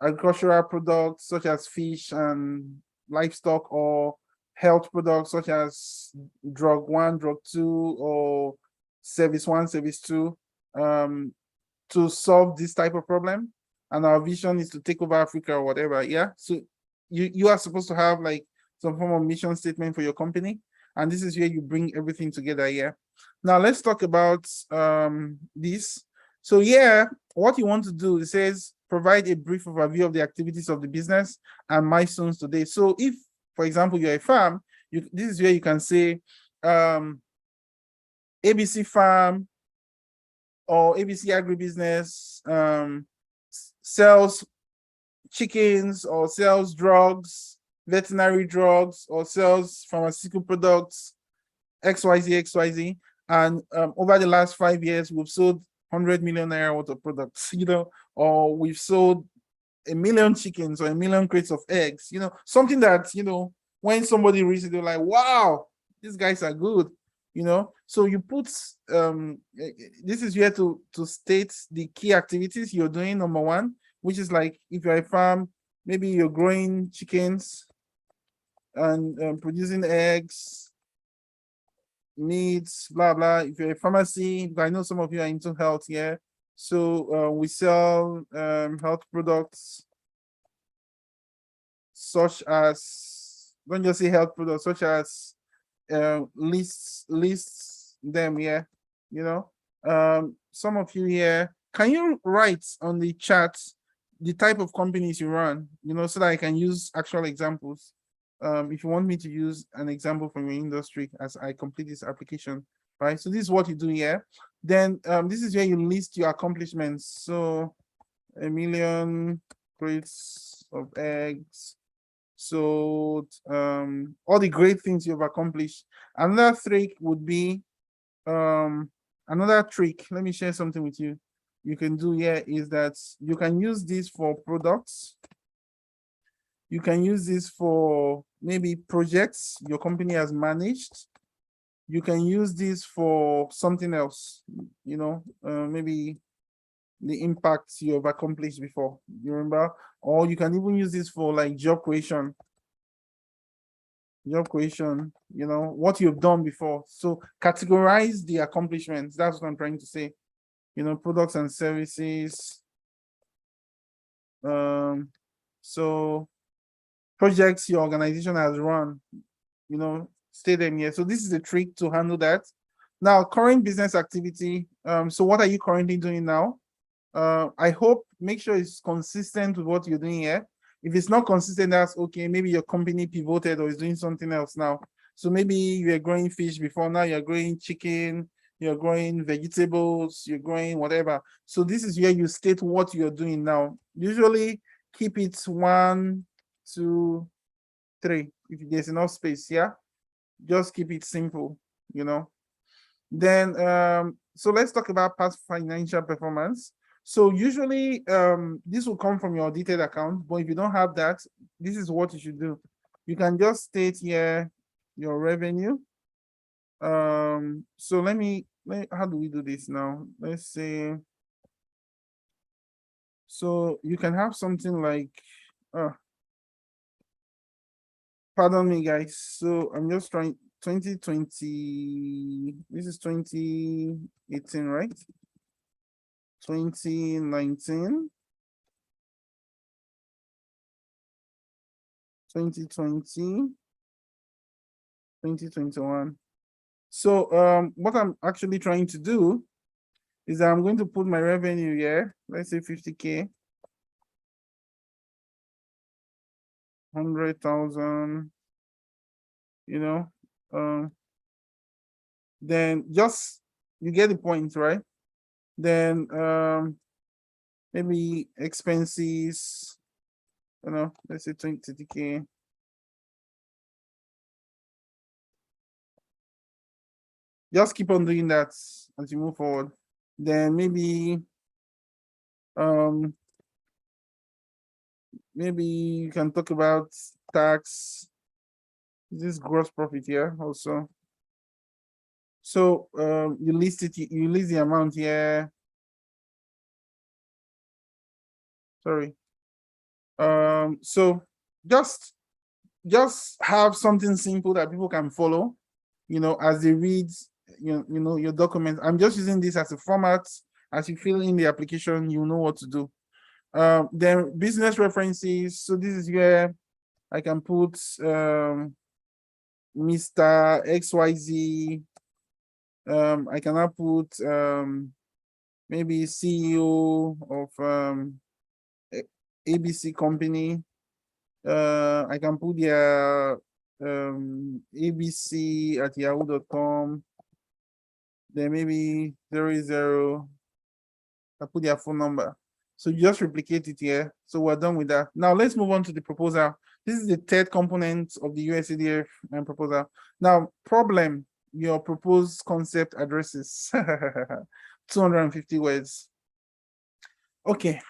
agricultural products such as fish and livestock, or health products such as drug 1, drug 2, or service 1, service 2, to solve this type of problem. And our vision is to take over Africa or whatever. Yeah. So you are supposed to have like some form of mission statement for your company. And this is where you bring everything together. Yeah. Now let's talk about this. So yeah, what you want to do, it says provide a brief overview of the activities of the business and milestones today. So if, for example, you're a farm, this is where you can say ABC Farm or ABC Agribusiness sells chickens or sells drugs, veterinary drugs, or sells pharmaceutical products, XYZ. And over the last 5 years, we've sold 100 million naira worth of products, or we've sold 1 million chickens or 1 million crates of eggs, something that, when somebody reads it, they're like, wow, these guys are good, So you put, this is where to state the key activities you're doing, number 1, which is like, if you're a farm, maybe you're growing chickens and producing eggs, meats, blah blah. If you're a pharmacy, I know some of you are into health here, so we sell health products such as, don't just say health products, such as lists them here. Some of you here, can you write on the chat the type of companies you run, so that I can use actual examples? If you want me to use an example from your industry as I complete this application, right? So this is what you do here. Then this is where you list your accomplishments. So 1 million crates of eggs sold, all the great things you've accomplished. Another trick would be, another trick, let me share something with you. You can do here is that you can use this for products. You can use this for maybe projects your company has managed. You can use this for something else, maybe the impact you have accomplished before, you remember? Or you can even use this for like job creation, what you've done before. So categorize the accomplishments. That's what I'm trying to say. Products and services. So projects your organization has run, stay them here. So this is a trick to handle that. Now, current business activity. So what are you currently doing now? I hope, make sure it's consistent with what you're doing here. If it's not consistent, that's okay. Maybe your company pivoted or is doing something else now. So maybe you were growing fish before, now you're growing chicken, you're growing vegetables, you're growing whatever. So this is where you state what you're doing now. Usually keep it 1, 2, 3. If there's enough space, yeah. Just keep it simple, Then so let's talk about past financial performance. So usually this will come from your audited account, but if you don't have that, this is what you should do. You can just state here your revenue. So how do we do this now? Let's say, so you can have something like, pardon me guys, so I'm just trying, 2020, this is 2018, right? 2019, 2020, 2021. So what I'm actually trying to do is that I'm going to put my revenue here. Let's say 50K, 100,000, you know, then just, you get the point, right? Then maybe expenses, let's say 20K. Just keep on doing that as you move forward. Then maybe you can talk about tax. This gross profit here also. So you list the amount here. Sorry. So just have something simple that people can follow, as they read your document. I'm just using this as a format. As you fill in the application, you know what to do. Then business references. So this is where I can put Mr. XYZ. I cannot put maybe CEO of ABC company. I can put their abc@yahoo.com. Then maybe 00. I put their phone number. So you just replicate it here. So we're done with that. Now let's move on to the proposal. This is the third component of the USADF proposal. Now, problem, your proposed concept addresses 250 words. Okay.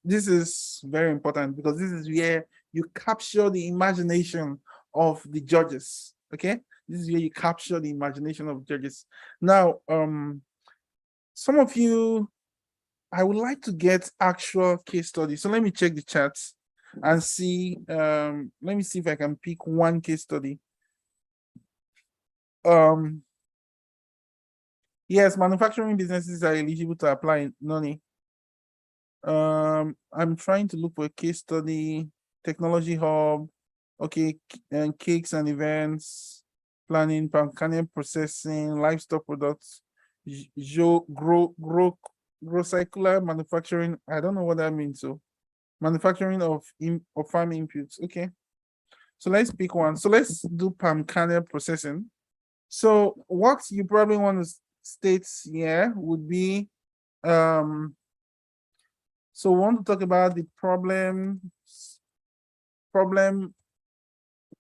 This is very important because this is where you capture the imagination of the judges. Okay, this is where you capture the imagination of judges. Now, some of you, I would like to get actual case studies. So let me check the charts and see. Let me see if I can pick one case study. Yes, manufacturing businesses are eligible to apply. Noni. I'm trying to look for a case study. Technology hub. Okay, and cakes and events, planning, palm kernel processing, livestock products, circular manufacturing. I don't know what that means. So manufacturing of farm inputs. Okay, so let's pick one. So let's do palm kernel processing. So what you probably want to state here would be so we want to talk about the problem.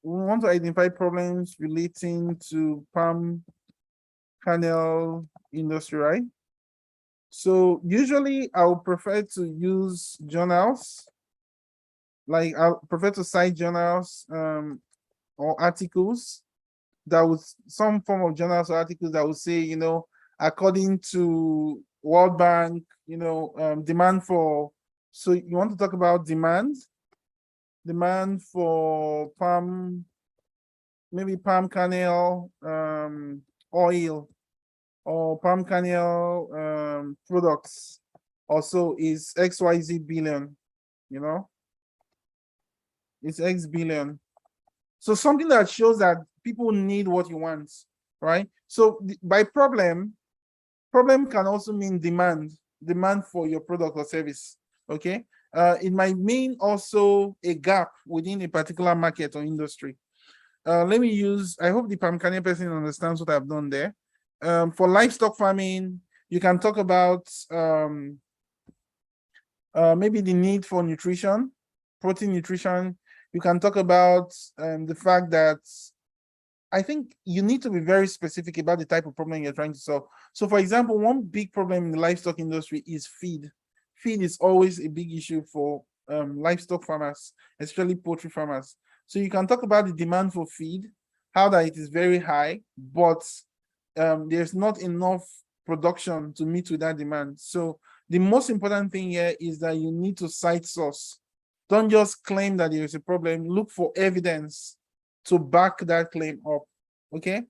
We want to identify problems relating to palm kernel industry, right? So usually I would prefer to use journals. Like I prefer to cite journals or articles that would, some form of journals or articles that would say, according to World Bank, demand for, so you want to talk about demand for palm, maybe palm kernel oil or palm kernel products also is XYZ billion, it's X billion. So something that shows that people need what you want, right? So by problem can also mean demand for your product or service, okay? It might mean also a gap within a particular market or industry. Let me use, I hope the palm kernel person understands what I've done there. For livestock farming, you can talk about maybe the need for nutrition, protein nutrition. You can talk about the fact that I think you need to be very specific about the type of problem you're trying to solve. So for example, one big problem in the livestock industry is feed. Feed is always a big issue for livestock farmers, especially poultry farmers. So you can talk about the demand for feed, how that it is very high, but there's not enough production to meet with that demand. So the most important thing here is that you need to cite source. Don't just claim that there is a problem. Look for evidence to back that claim up. Okay.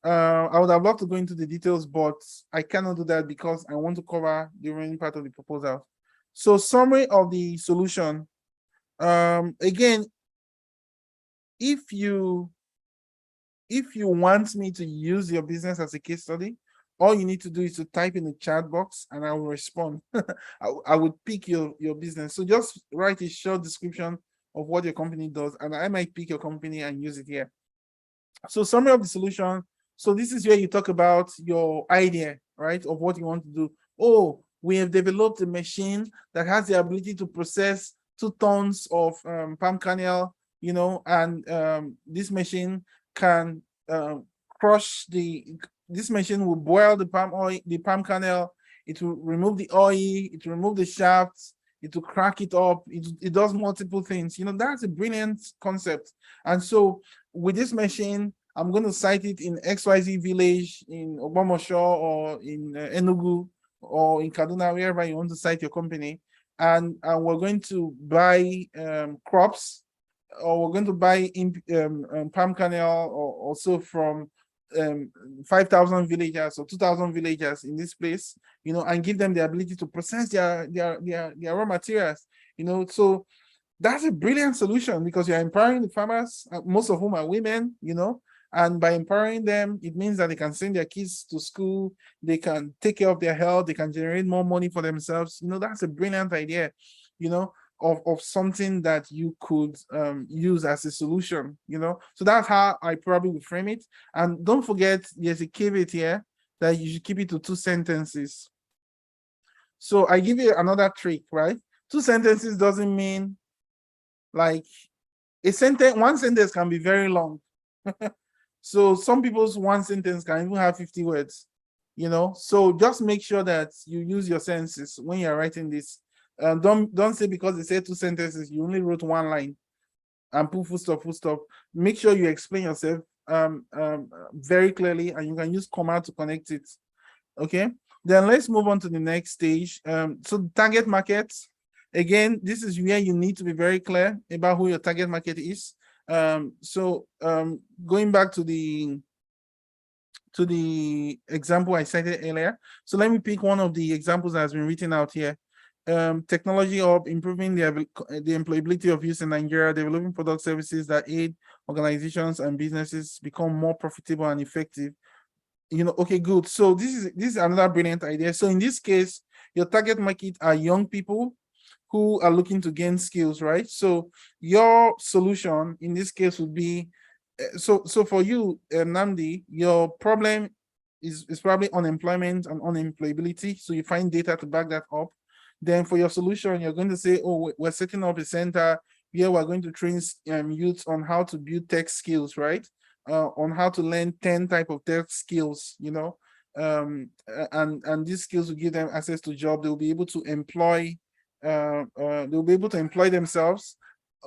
I would have loved to go into the details, but I cannot do that because I want to cover the remaining part of the proposal. So summary of the solution. Again, if if you want me to use your business as a case study, all you need to do is to type in the chat box and I will respond. I would pick your business. So just write a short description of what your company does, and I might pick your company and use it here. So summary of the solution. So this is where you talk about your idea, right, of what you want to do. Oh, we have developed a machine that has the ability to process 2 tons of palm kernel, you know, and this machine can crush this machine will boil the palm oil, the palm kernel. It will remove the oil, it will remove the shafts, it will crack it up. It does multiple things. You know, that's a brilliant concept. And so with this machine, I'm going to site it in XYZ village in Ogbomosho or in Enugu or in Kaduna, wherever you want to site your company. And we're going to buy crops, or we're going to buy palm kernel or also from 5,000 villagers or 2,000 villagers in this place, you know, and give them the ability to process their raw materials, you know. So that's a brilliant solution because you're empowering the farmers, most of whom are women, you know, and by empowering them, it means that they can send their kids to school, they can take care of their health, they can generate more money for themselves. You know, that's a brilliant idea, you know, of something that you could use as a solution, you know. So that's how I probably would frame it. And don't forget, there's a caveat here that you should keep it to 2 sentences. So I give you another trick, right? 2 sentences doesn't mean like a sentence. 1 sentence can be very long. So some people's 1 sentence can even have 50 words, you know. So just make sure that you use your senses when you're writing this. Don't say because they say 2 sentences, you only wrote 1 line and put full stop. Make sure you explain yourself very clearly, and you can use comma to connect it. Okay, then let's move on to the next stage. So target market. Again, this is where you need to be very clear about who your target market is. Going back to the example I cited earlier. So let me pick one of the examples that has been written out here. Technology of improving the employability of youth in Nigeria, developing product services that aid organizations and businesses become more profitable and effective. You know, okay, good. So this is another brilliant idea. So in this case, your target market are young people who are looking to gain skills, right? So your solution in this case would be, so for you, Namdi, your problem is probably unemployment and unemployability. So you find data to back that up. Then for your solution, you're going to say, oh, we're setting up a center where we're going to train youths on how to build tech skills, right? On how to learn 10 type of tech skills, you know, and these skills will give them access to job. They'll be able to employ, they'll be able to employ themselves,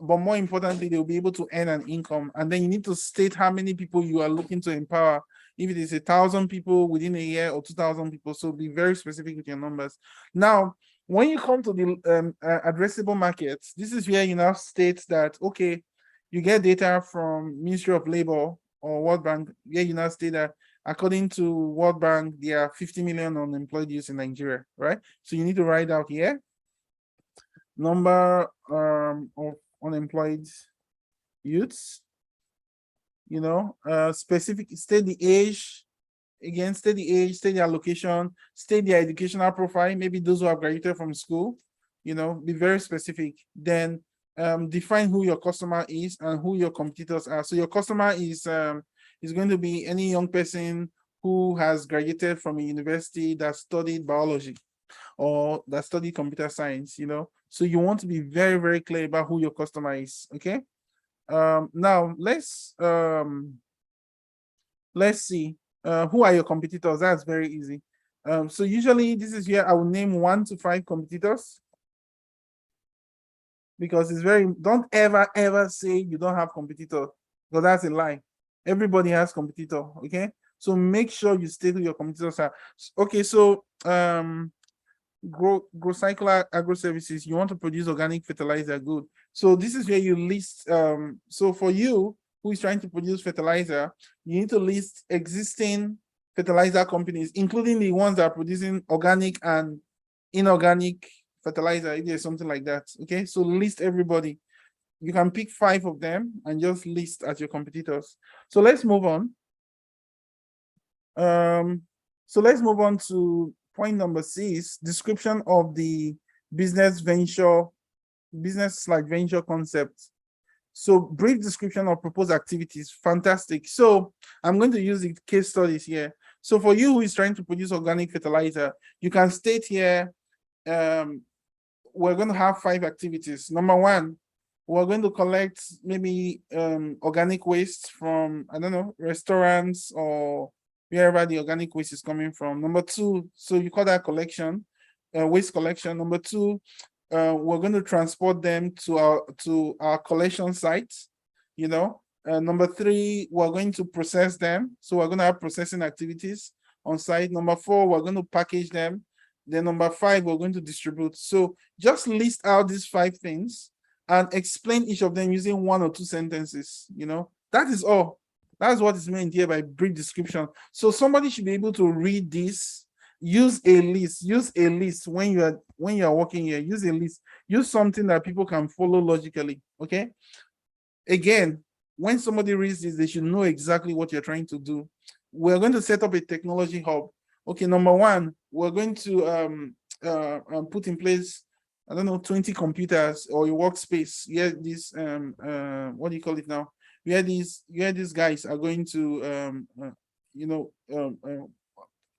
but more importantly, they'll be able to earn an income. And then you need to state how many people you are looking to empower. If it is 1,000 people within a year or 2,000 people, so be very specific with your numbers. Now, when you come to the addressable markets, this is where you now state that, okay, you get data from Ministry of Labor or World Bank, where you now state that according to World Bank, there are 50 million unemployed youths in Nigeria, right? So you need to write out here, number of unemployed youths, you know, specific, state the age, again, state the age, state their location, state their educational profile, maybe those who have graduated from school, you know, be very specific. Then define who your customer is and who your competitors are. So your customer is going to be any young person who has graduated from a university that studied biology or that studied computer science, you know. So you want to be very, very clear about who your customer is, okay? Now let's see. Who are your competitors? That's very easy. So usually this is where I will name 1 to 5 competitors, because it's very, don't ever say you don't have competitor, because that's a lie. Everybody has competitor, okay? So make sure you state who your competitors are. Okay, so GrowCycle Agro Services, you want to produce organic fertilizer, good. So this is where you list, so for you who is trying to produce fertilizer, you need to list existing fertilizer companies, including the ones that are producing organic and inorganic fertilizer, if there's something like that, okay? So list everybody. You can pick 5 of them and just list as your competitors. So let's move on. So let's move on to point number 6, description of the business like venture concept. So brief description of proposed activities. Fantastic. So I'm going to use the case studies here. So for you who is trying to produce organic fertilizer, you can state here, we're going to have 5 activities. Number 1, we're going to collect maybe organic waste from, I don't know, restaurants or wherever the organic waste is coming from. Number 2, so you call that collection, waste collection. Number 2, we're going to transport them to our collection sites, you know. Number 3, we're going to process them. So we're going to have processing activities on site. Number 4, we're going to package them. Then number 5, we're going to distribute. So just list out these 5 things and explain each of them using 1 or 2 sentences, you know. That is all. That's what is meant here by brief description. So somebody should be able to read this. Use a list when you are working here. Use a list. Use something that people can follow logically. Okay. Again, when somebody reads this, they should know exactly what you're trying to do. We're going to set up a technology hub. Okay, number 1, we're going to put in place, I don't know, 20 computers or a workspace. Yeah, this what do you call it now? Where these guys are going to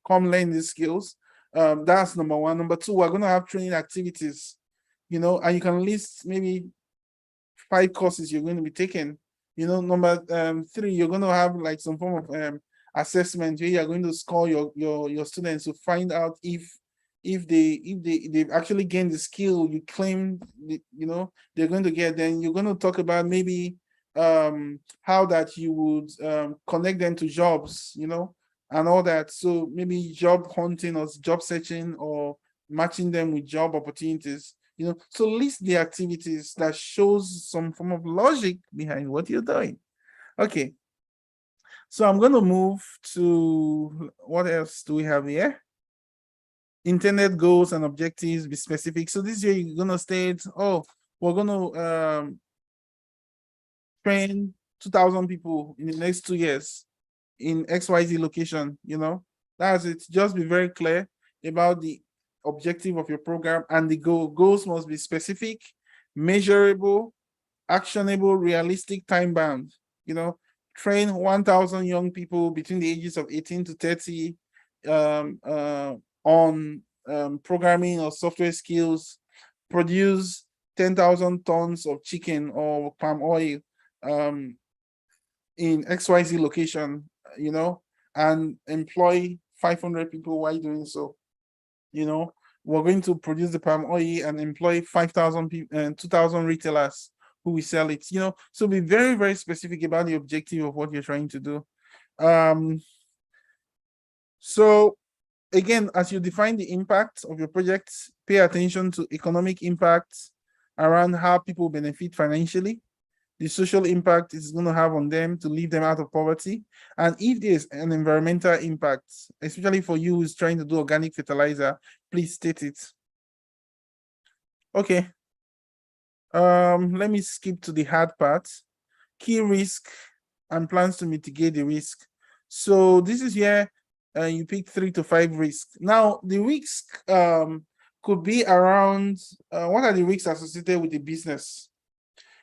come learn these skills. That's number 1. Number 2, we're going to have training activities, you know, and you can list maybe 5 courses you're going to be taking. You know, number 3, you're going to have like some form of assessment where you're going to score your students to find out if they've actually gained the skill you claim they're going to get. Then you're going to talk about maybe how that you would connect them to jobs, you know, and all that. So maybe job hunting or job searching or matching them with job opportunities, you know. So list the activities that shows some form of logic behind what you're doing. Okay. So I'm going to move to, what else do we have here? Intended goals and objectives, be specific. So this year you're going to state, oh, we're going to train 2,000 people in the next 2 years in XYZ location, you know. That's it. Just be very clear about the objective of your program, and the goals must be specific, measurable, actionable, realistic, time bound, you know. Train 1,000 young people between the ages of 18 to 30 on programming or software skills. Produce 10,000 tons of chicken or palm oil in XYZ location, you know, and employ 500 people while doing so. You know, we're going to produce the palm oil and employ 5,000 people and 2,000 retailers who will sell it, you know. So be very, very specific about the objective of what you're trying to do. So again, as you define the impact of your project, pay attention to economic impact around how people benefit financially, the social impact it's going to have on them to leave them out of poverty, and if there's an environmental impact, especially for you who's trying to do organic fertilizer, please state it. Okay. Let me skip to the hard part. Key risk and plans to mitigate the risk. So this is where you pick 3 to 5 risks. Now, the risk could be around, what are the risks associated with the business?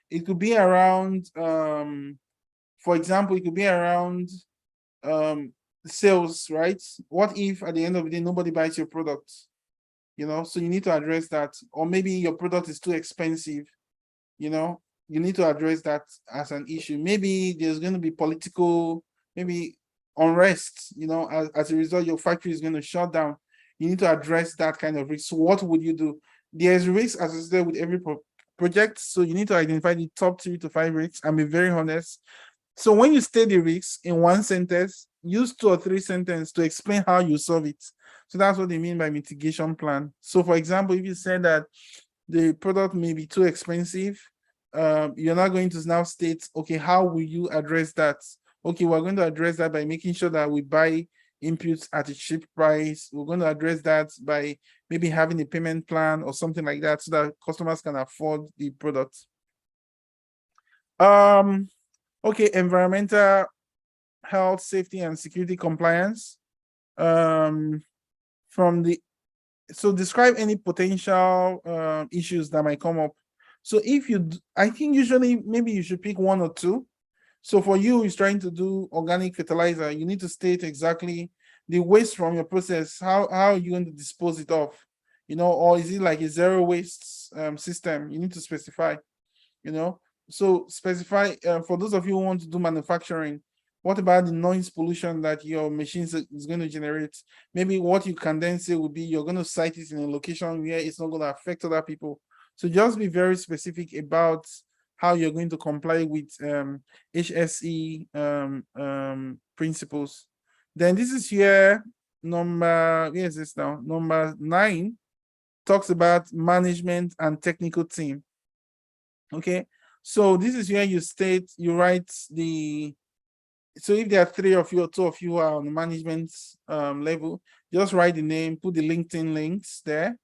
It could be around, for example, it could be around sales, right? What if at the end of the day, nobody buys your product? You know, so you need to address that. Or maybe your product is too expensive, you know, you need to address that as an issue. Maybe there's going to be political, maybe unrest, you know, as a result, your factory is going to shut down. You need to address that kind of risk. So what would you do? There's risk associated with every project. So you need to identify the top 3 to 5 risks and be very honest. So when you state the risks in 1 sentence, use 2 or 3 sentences to explain how you solve it. So that's what they mean by mitigation plan. So for example, if you said that the product may be too expensive, you're not going to now state, okay, how will you address that? Okay, we're going to address that by making sure that we buy inputs at a cheap price. We're going to address that by maybe having a payment plan or something like that so that customers can afford the product. Okay, environmental, health, safety, and security compliance. From the So describe any potential issues that might come up. So if you, I think usually maybe you should pick one or two. So for you, who's trying to do organic fertilizer, you need to state exactly the waste from your process. How are you going to dispose it off? Or is it like a zero waste system? You need to specify. So specify for those of you who want to do manufacturing. What about the noise pollution that your machines is going to generate? Maybe what you can then say would be you're going to site it in a location where it's not going to affect other people. So just be very specific about how you're going to comply with HSE principles. Then this is here, where is this now? Number 9 talks about management and technical team. Okay, so this is where you write so if there are 3 of you or 2 of you who are on the management level, just write the name, put the LinkedIn links there.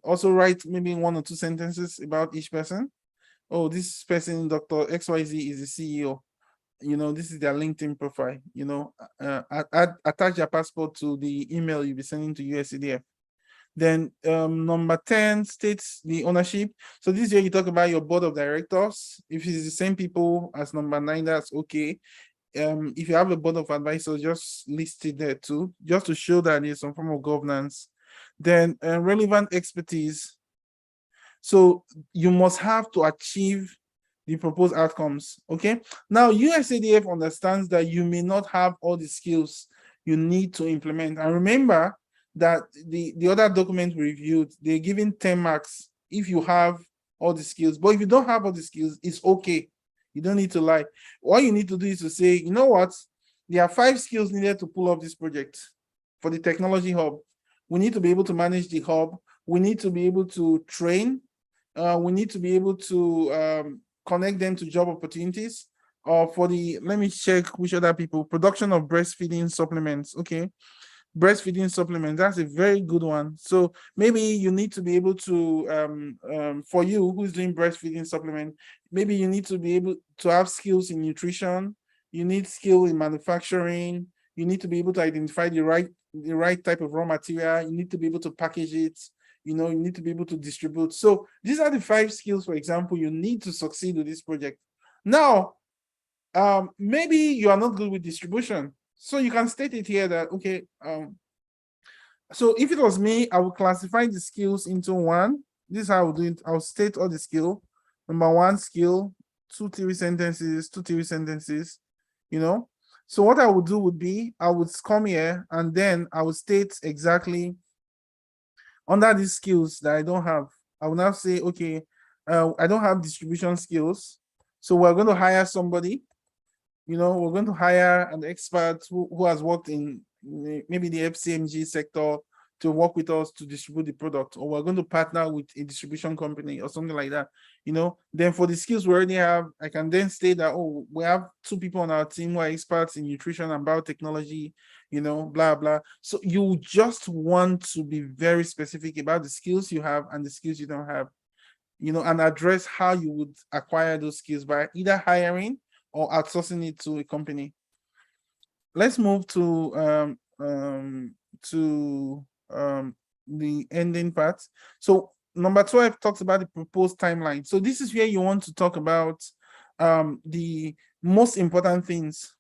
Also write maybe 1 or 2 sentences about each person. Oh, this person, Dr. XYZ, is the CEO. This is their LinkedIn profile. Attach their passport to the email you'll be sending to USADF. Then number 10 states the ownership. So this is where you talk about your board of directors. If it's the same people as number 9, that's okay. If you have a board of advisors, just list it there too, just to show that there's some form of governance. Then relevant expertise. So you must have to achieve the proposed outcomes. Okay. Now USADF understands that you may not have all the skills you need to implement. And remember that the other document we reviewed, they're giving 10 marks if you have all the skills. But if you don't have all the skills, it's okay. You don't need to lie. All you need to do is to say, you know what? There are 5 skills needed to pull off this project for the technology hub. We need to be able to manage the hub. We need to be able to train. We need to be able to connect them to job opportunities. Let me check which other people, production of breastfeeding supplements. Okay. Breastfeeding supplements, that's a very good one. So maybe you need to be able to, for you who's doing breastfeeding supplement, maybe you need to be able to have skills in nutrition. You need skill in manufacturing. You need to be able to identify the right type of raw material. You need to be able to package it. You need to be able to distribute. So these are the 5 skills, for example, you need to succeed with this project. Now, maybe you are not good with distribution. So you can state it here that, okay, so if it was me, I would classify the skills into 1. This is how I would do it. I'll state all the skill. Number 1 skill, 2 theory sentences, 2 theory sentences, So what I would do would be, I would come here and then I would state exactly under these skills that I don't have. I will now say, okay, I don't have distribution skills. So we're going to hire somebody. We're going to hire an expert who has worked in maybe the FCMG sector to work with us to distribute the product, or we're going to partner with a distribution company or something like that. Then for the skills we already have, I can then state that, oh, we have 2 people on our team who are experts in nutrition and biotechnology, blah, blah. So you just want to be very specific about the skills you have and the skills you don't have, and address how you would acquire those skills by either hiring or outsourcing it to a company. Let's move to the ending part. So number 12 talks about the proposed timeline. So this is where you want to talk about the most important things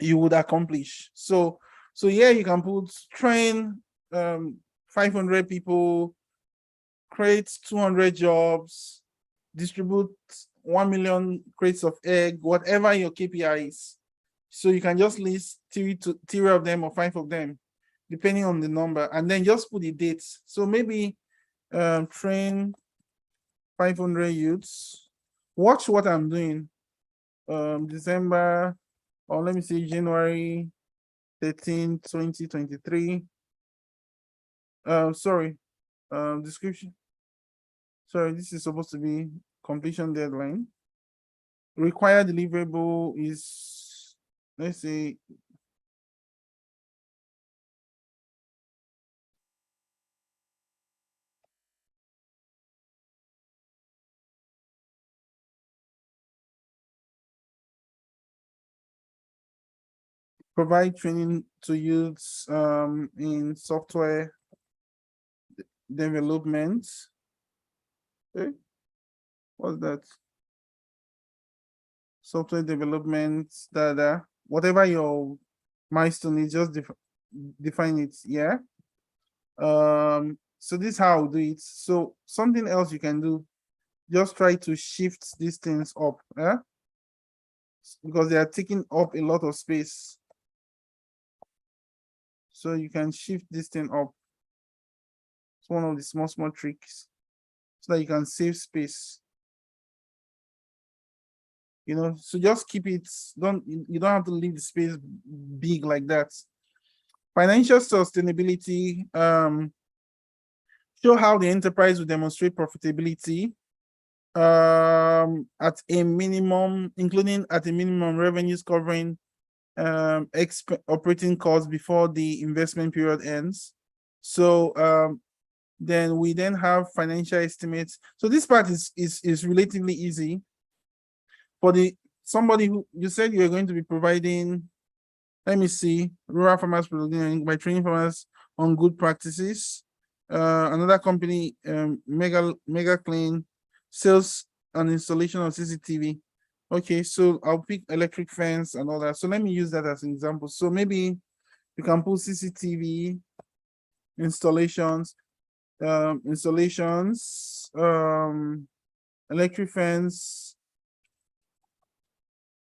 you would accomplish. So here you can put train 500 people, create 200 jobs, distribute 1 million crates of egg, whatever your KPI is. So you can just list 3 of them or 5 of them, depending on the number, and then just put the dates. So maybe train 500 youths. Watch what I'm doing. December, or let me say January 13, 2023. Sorry, description. Sorry, this is supposed to be completion deadline. Required deliverable is, let's say, provide training to youths in software development. Okay. What's that? Software development, data, whatever your milestone is, just define it. Yeah. So this is how I'll do it. So something else you can do, just try to shift these things up, because they are taking up a lot of space. So you can shift this thing up. It's one of the small tricks, so that you can save space. You know, so just keep it, you don't have to leave the space big like that. Financial sustainability, show how the enterprise will demonstrate profitability at a minimum, including at a minimum revenues covering operating costs before the investment period ends. So then we have financial estimates. So this part is relatively easy. For somebody who you said you are going to be providing, let me see, rural farmers by training farmers on good practices. Another company, Mega Clean, sales and installation of CCTV. Okay, so I'll pick electric fence and all that. So let me use that as an example. So maybe you can put CCTV installations, electric fence,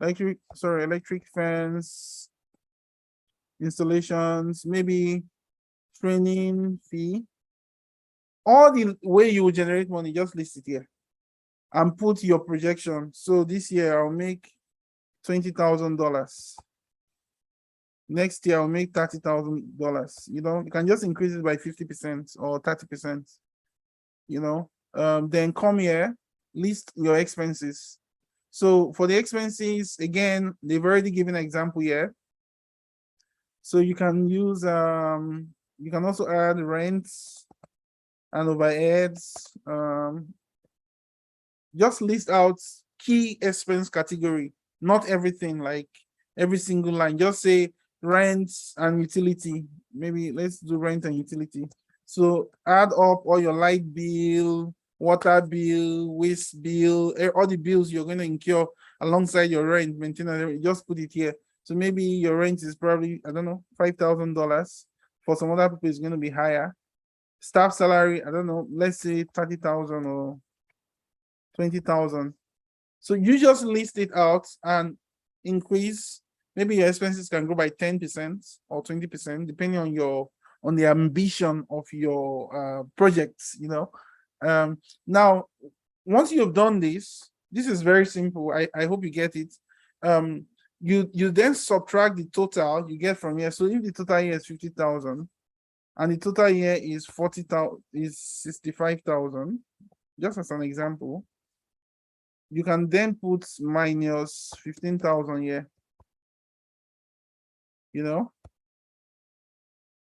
electric fence installations, maybe training fee. All the way you will generate money, just list it here and put your projection. So this year I'll make $20,000. Next year I'll make $30,000. You know, you can just increase it by 50% or 30%. You know, then come here, list your expenses. So for the expenses, again, they've already given an example here. So you can use you can also add rents and overheads. Just list out key expense category, not everything, like every single line. Just say rent and utility. Maybe let's do rent and utility. So add up all your light bill, water bill, waste bill, all the bills you're going to incur alongside your rent, maintenance. Just put it here. So maybe your rent is probably, I don't know, $5,000. For some other people, it's going to be higher. Staff salary, I don't know, let's say 30,000 or 20,000. So you just list it out and increase. Maybe your expenses can go by 10% or 20%, depending on the ambition of your projects, you know. Now, once you've done this is very simple. I hope you get it. You then subtract the total you get from here. So if the total here is 50,000 and the total here is 40,000, is 65,000, just as an example, you can then put minus 15,000 here. You know,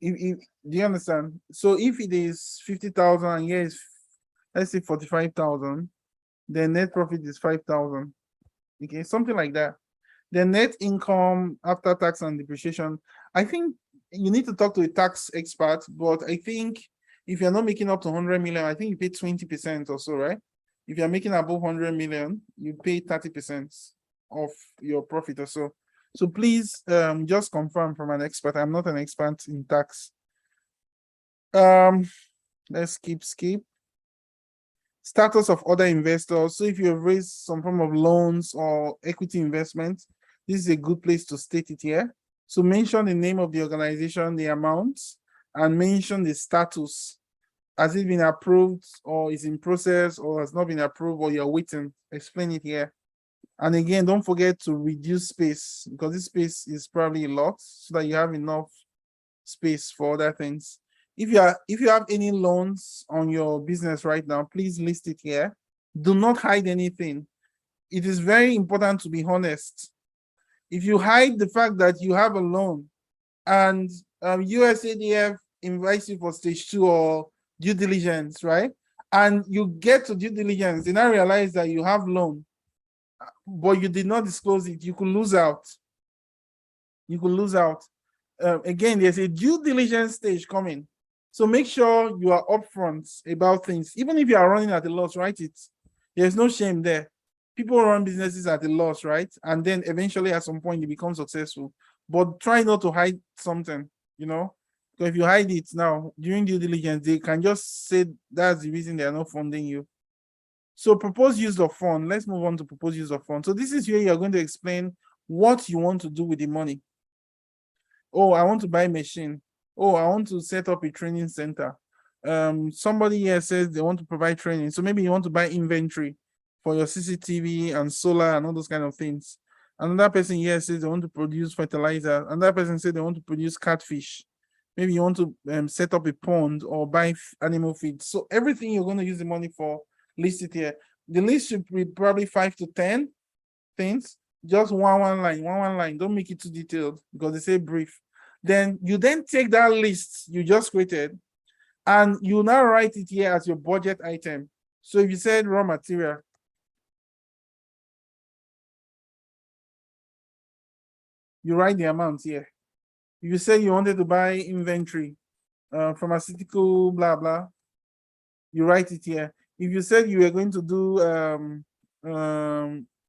do you understand? So if it is 50,000 and here is, let's say 45,000, then net profit is 5,000. Okay, something like that. The net income after tax and depreciation, I think you need to talk to a tax expert, but I think if you're not making up to 100 million, I think you pay 20% or so, right? If you're making above 100 million, you pay 30% of your profit or so. So please just confirm from an expert. I'm not an expert in tax. Let's skip. Status of other investors. So if you have raised some form of loans or equity investment, this is a good place to state it here. So mention the name of the organization, the amount, and mention the status. Has it been approved or is in process or has not been approved or you're waiting? Explain it here. And again, don't forget to reduce space because this space is probably a lot so that you have enough space for other things. If you have any loans on your business right now, please list it here. Do not hide anything. It is very important to be honest. If you hide the fact that you have a loan and USADF invites you for stage 2 or due diligence, right? And you get to due diligence, and I realize that you have loan, but you did not disclose it, you could lose out. you could lose out. Again, there's a due diligence stage coming. So make sure you are upfront about things. Even if you are running at a loss, write it. There's no shame there. People run businesses at a loss, right? And then eventually at some point you become successful. But try not to hide something, you know? So if you hide it now during due diligence, they can just say that's the reason they are not funding you. So proposed use of fund. Let's move on to proposed use of fund. So this is where you're going to explain what you want to do with the money. Oh, I want to buy a machine. Oh, I want to set up a training center. Somebody here says they want to provide training. So maybe you want to buy inventory for your CCTV and solar and all those kind of things. Another person here says they want to produce fertilizer. Another person says they want to produce catfish. Maybe you want to set up a pond or buy animal feed. So everything you're going to use the money for, list it here. The list should be probably 5 to 10 things. Just one line. Don't make it too detailed because they say brief. Then you take that list you just created and you now write it here as your budget item. So if you said raw material, you write the amount here. If you say you wanted to buy inventory, pharmaceutical, blah, blah, you write it here. If you said you were going to do,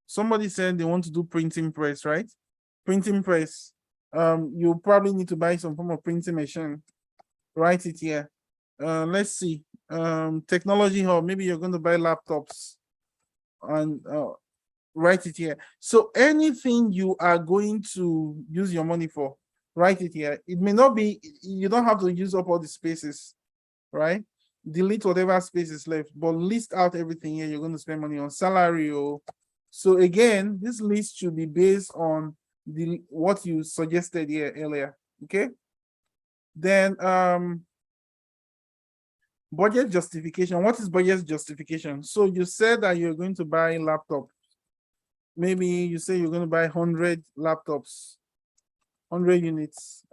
somebody said they want to do printing press, right? Printing press. You probably need to buy some form of printing machine. Write it here. Let's see. Technology hub. Maybe you're going to buy laptops, and write it here. So anything you are going to use your money for, write it here. It may not be. You don't have to use up all the spaces, right? Delete whatever space is left, but list out everything here you're going to spend money on. Salary. So again, this list should be based on what you suggested here earlier. Okay. Then budget justification. What is budget justification? So you said that you're going to buy laptop. Maybe you say you're going to buy 100 laptops, 100 units.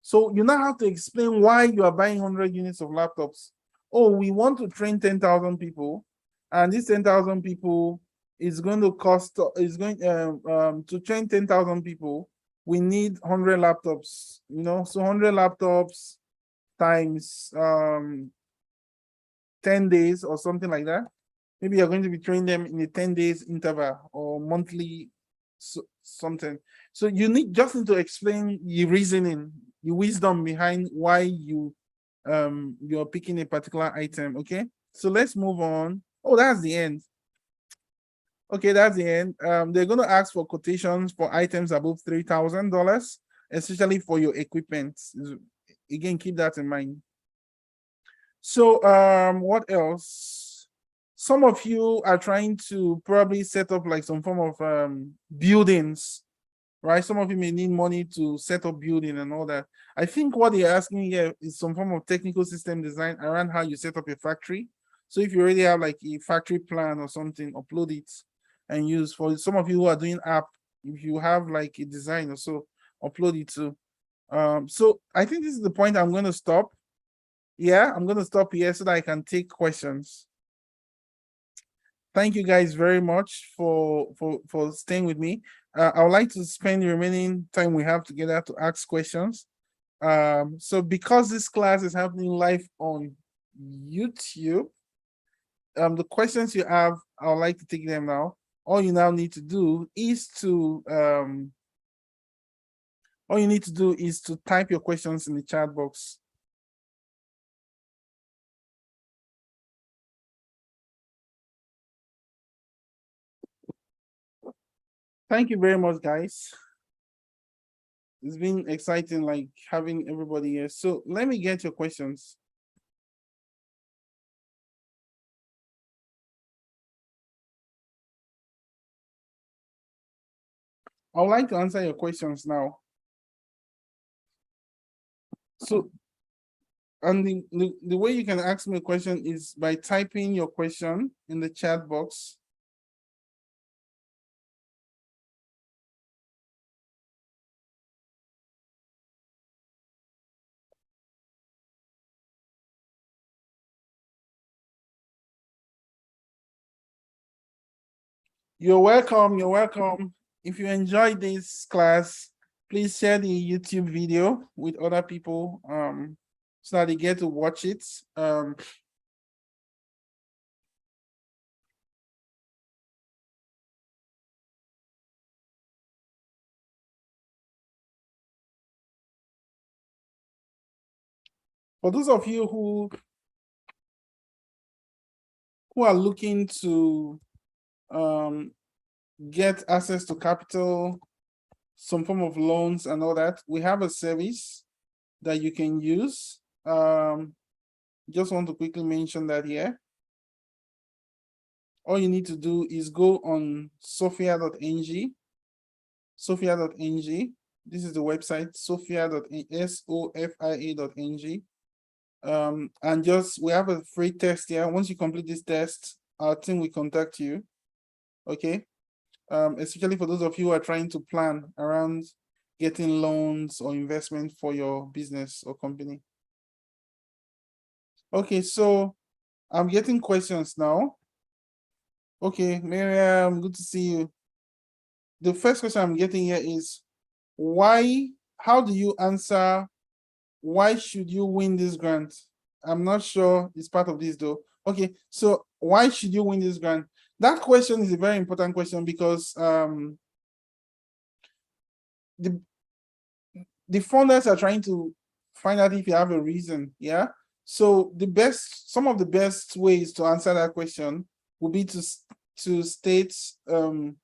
So you now have to explain why you are buying 100 units of laptops. Oh, we want to train 10,000 people, and these 10,000 people is going to cost, to train 10,000 people, we need 100 laptops, so 100 laptops times 10 days or something like that. Maybe you're going to be training them in a 10 days interval or monthly something. So you need to explain the reasoning, the wisdom behind why you're picking a particular item. Okay, so let's move on. Oh, that's the end. Okay, that's the end. They're going to ask for quotations for items above $3,000, especially for your equipment. Again, keep that in mind. So what else? Some of you are trying to probably set up like some form of buildings, right? Some of you may need money to set up building and all that. I think what they're asking here is some form of technical system design around how you set up a factory. So if you already have like a factory plan or something, upload it and use. For some of you who are doing app, if you have like a design or so, upload it too. So I think this is the point I'm going to stop. Yeah, I'm going to stop here so that I can take questions. Thank you guys very much for staying with me. I would like to spend the remaining time we have together to ask questions. So because this class is happening live on YouTube, the questions you have, I would like to take them now. All you now need to do is to type your questions in the chat box. Thank you very much, guys. It's been exciting, like having everybody here. So let me get your questions. I would like to answer your questions now. So, and the way you can ask me a question is by typing your question in the chat box. You're welcome. You're welcome. If you enjoyed this class, Please share the YouTube video with other people so that they get to watch it. For those of you who are looking to get access to capital, some form of loans and all that, we have a service that you can use. Just want to quickly mention that here. All you need to do is go on sophia.ng. Sophia.ng. This is the website, sophia.ng. And we have a free test here. Once you complete this test, our team will contact you. Okay. Especially for those of you who are trying to plan around getting loans or investment for your business or company. Okay, so I'm getting questions now. Okay, Miriam, good to see you. The first question I'm getting here is how do you answer, why should you win this grant? I'm not sure it's part of this though. Okay, so why should you win this grant? That question is a very important question because the funders are trying to find out if you have a reason, yeah? So some of the best ways to answer that question would be to state the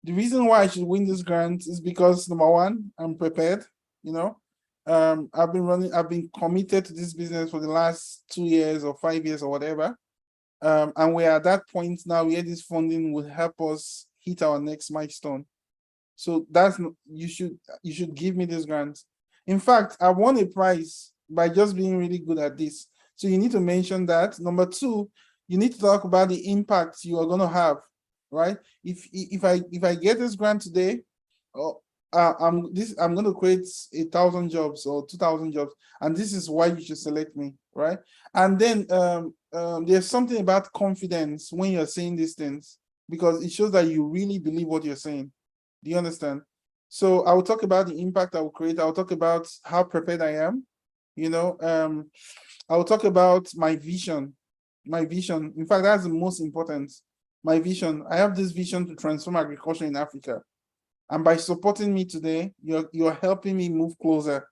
reason why I should win this grant is because number one, I'm prepared, you know. I've been committed to this business for the last 2 years or 5 years or whatever. And we're at that point now where this funding will help us hit our next milestone. So you should give me this grant. In fact, I won a prize by just being really good at this. So you need to mention that. Number two, you need to talk about the impact you are going to have, right? If I get this grant today, I'm going to create 1,000 jobs or 2,000 jobs, and this is why you should select me, right? And then there's something about confidence when you're saying these things, because it shows that you really believe what you're saying. Do you understand? So I will talk about the impact I will create. I will talk about how prepared I am. You know, I will talk about my vision. My vision. In fact, that's the most important. My vision. I have this vision to transform agriculture in Africa. And by supporting me today, you're helping me move closer,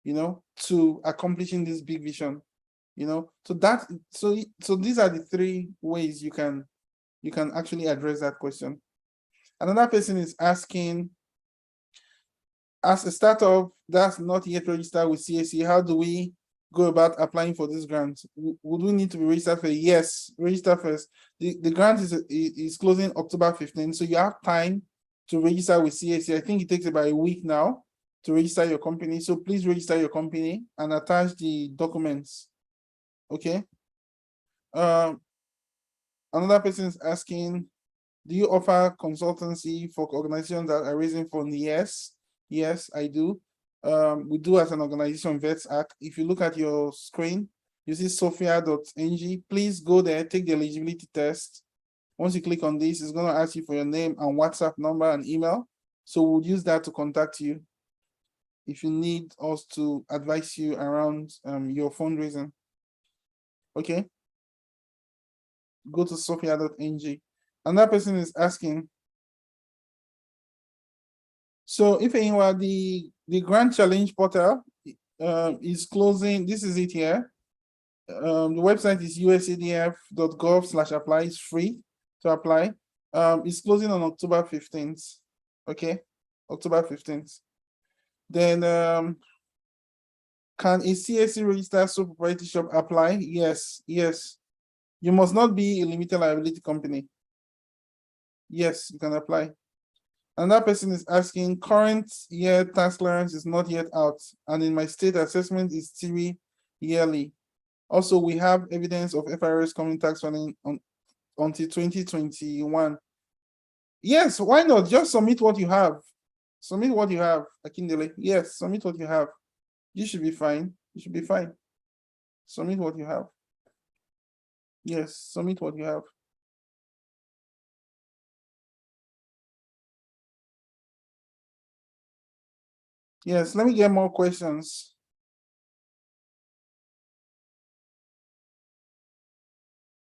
you know, to accomplishing this big vision. You know, so these are the 3 ways you can actually address that question. Another person is asking, as a startup that's not yet registered with CAC, how do we go about applying for this grant? Would we need to be registered first? Yes, register first. The grant is closing October 15th, so you have time to register with CAC. I think it takes about a week now to register your company. So please register your company and attach the documents. Okay. Another person is asking, do you offer consultancy for organizations that are raising funds? Yes, I do. We do as an organization, Vetsark. If you look at your screen, you see sophia.ng. Please go there, take the eligibility test. Once you click on this, it's going to ask you for your name and WhatsApp number and email. So we'll use that to contact you if you need us to advise you around your fundraising. Okay. Go to sophia.ng. Another person is asking, so if anyone, the Grant Challenge portal is closing. This is it here. The website is usadf.gov/apply. It's free to apply. It's closing on October 15th. Okay, October 15th. Then can a CAC registered sole proprietorship apply? Yes. You must not be a limited liability company. Yes, you can apply. Another person is asking, current year tax clearance is not yet out, and in my state, assessment is 3 yearly. Also, we have evidence of FRS coming tax filing until 2021. Yes, why not? Just submit what you have. Submit what you have, Akindele. Yes, submit what you have. You should be fine. You should be fine. Submit what you have. Yes, submit what you have. Yes, let me get more questions.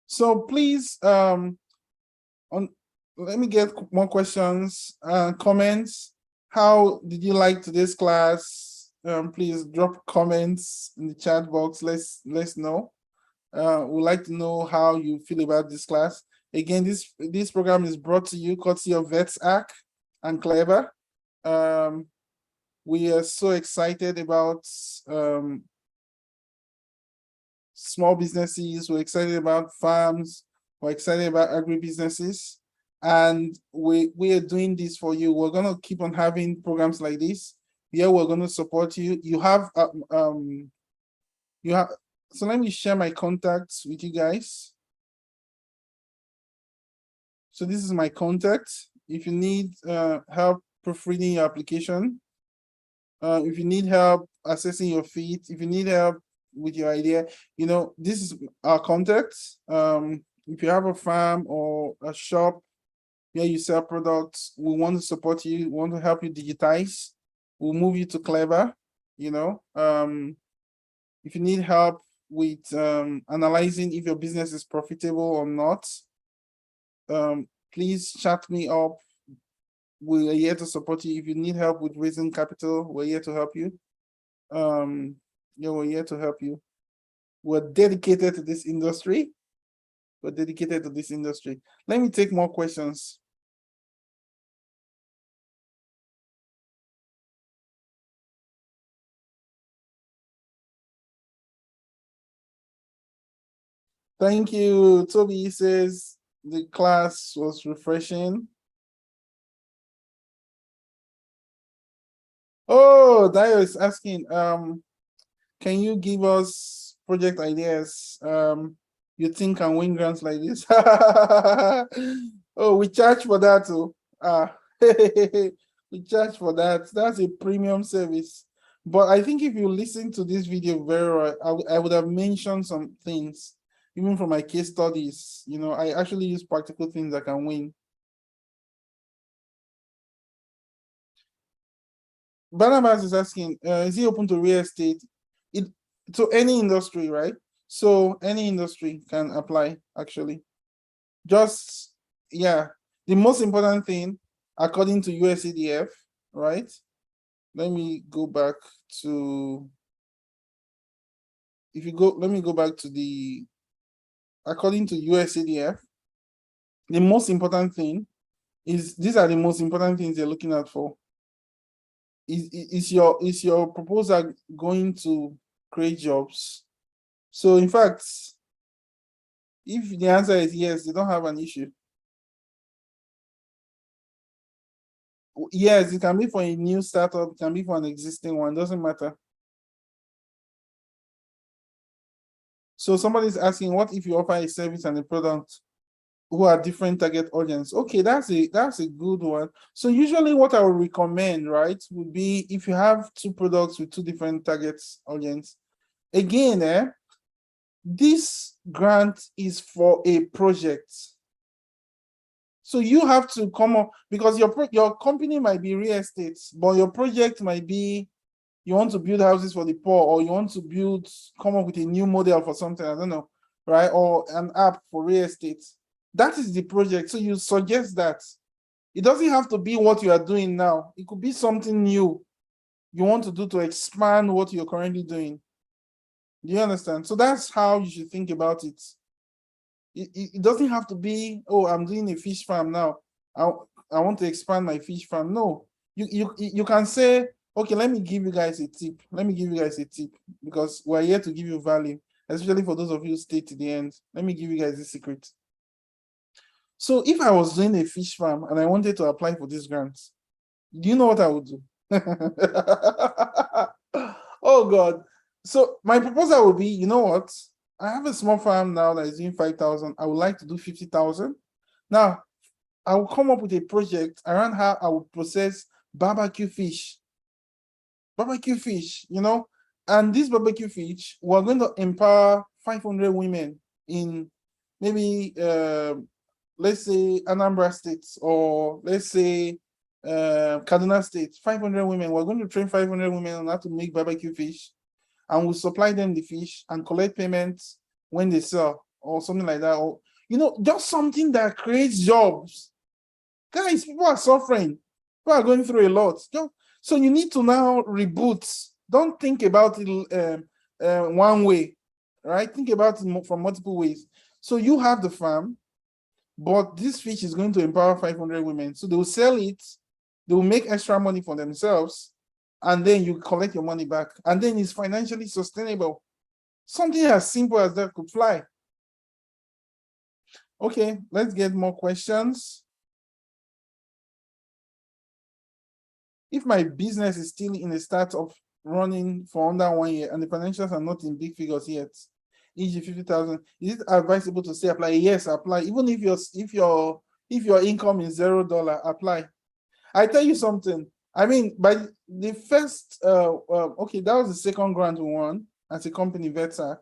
So please, let me get more questions, comments. How did you like today's class? Please drop comments in the chat box. Let's know. We'd like to know how you feel about this class. Again, this program is brought to you courtesy of Vetsark and Clever. We are so excited about small businesses. We're excited about farms. We're excited about agribusinesses. And we are doing this for you. We're going to keep on having programs like this. Yeah, we're going to support you. You have, so let me share my contacts with you guys. So this is my contact. If you need help proofreading your application, if you need help assessing your feed, if you need help with your idea, this is our contact. If you have a farm or a shop where you sell products, we want to support you, we want to help you digitize. We'll move you to Clever, if you need help with analyzing if your business is profitable or not, please chat me up. We are here to support you. If you need help with raising capital, we're here to help you. Yeah, we're here to help you. We're dedicated to this industry. We're dedicated to this industry. Let me take more questions. Thank you. Toby says the class was refreshing. Oh, Dio is asking, can you give us project ideas you think can win grants like this? Oh, we charge for that too. We charge for that. That's a premium service. But I think if you listen to this video very well, I would have mentioned some things, even from my case studies. I actually use practical things that can win. Barnabas is asking, is he open to real estate? To any industry, right? So any industry can apply, actually. Just, yeah. The most important thing, according to USADF, right? Let me go back to, let me go back to according to USADF, the most important thing these are the most important things they're looking out for. Is your proposal going to create jobs? So in fact, if the answer is yes, they don't have an issue. Yes, it can be for a new startup, it can be for an existing one, doesn't matter. So somebody's asking, what if you offer a service and a product who are different target audience? Okay, that's a good one. So usually what I would recommend, right, would be if you have two products with two different target audience. Again, this grant is for a project. So you have to come up, because your company might be real estate, but your project might be you want to build houses for the poor, or you want to come up with a new model for something, I don't know, right? Or an app for real estate. That is the project. So you suggest that. It doesn't have to be what you are doing now. It could be something new you want to do to expand what you're currently doing. Do you understand? So that's how you should think about it. It doesn't have to be, oh, I'm doing a fish farm now. I want to expand my fish farm. No, you can say, okay, let me give you guys a tip. Let me give you guys a tip, because we're here to give you value, especially for those of you who stay to the end. Let me give you guys a secret. So if I was doing a fish farm and I wanted to apply for this grant, do you know what I would do? Oh God. So my proposal would be, you know what? I have a small farm now that is doing 5,000. I would like to do 50,000. Now, I will come up with a project around how I will process barbecue fish. Barbecue fish, and this barbecue fish, we're going to empower 500 women in maybe, let's say Anambra State, or let's say Kaduna State, 500 women. We're going to train 500 women on how to make barbecue fish, and we'll supply them the fish and collect payments when they sell or something like that. Or, just something that creates jobs. Guys, people are suffering. People are going through a lot. So you need to now reboot. Don't think about it one way, right? Think about it from multiple ways. So you have the farm, but this fish is going to empower 500 women. So they will sell it, they will make extra money for themselves, and then you collect your money back. And then it's financially sustainable. Something as simple as that could fly. Okay, let's get more questions. If my business is still in the start of running for under 1 year and the financials are not in big figures yet, e.g. 50,000, is it advisable to say apply? Yes, apply. Even if your income is $0, apply. I tell you something. I mean, by the first, okay, that was the second grant we won as a company, Vetsark,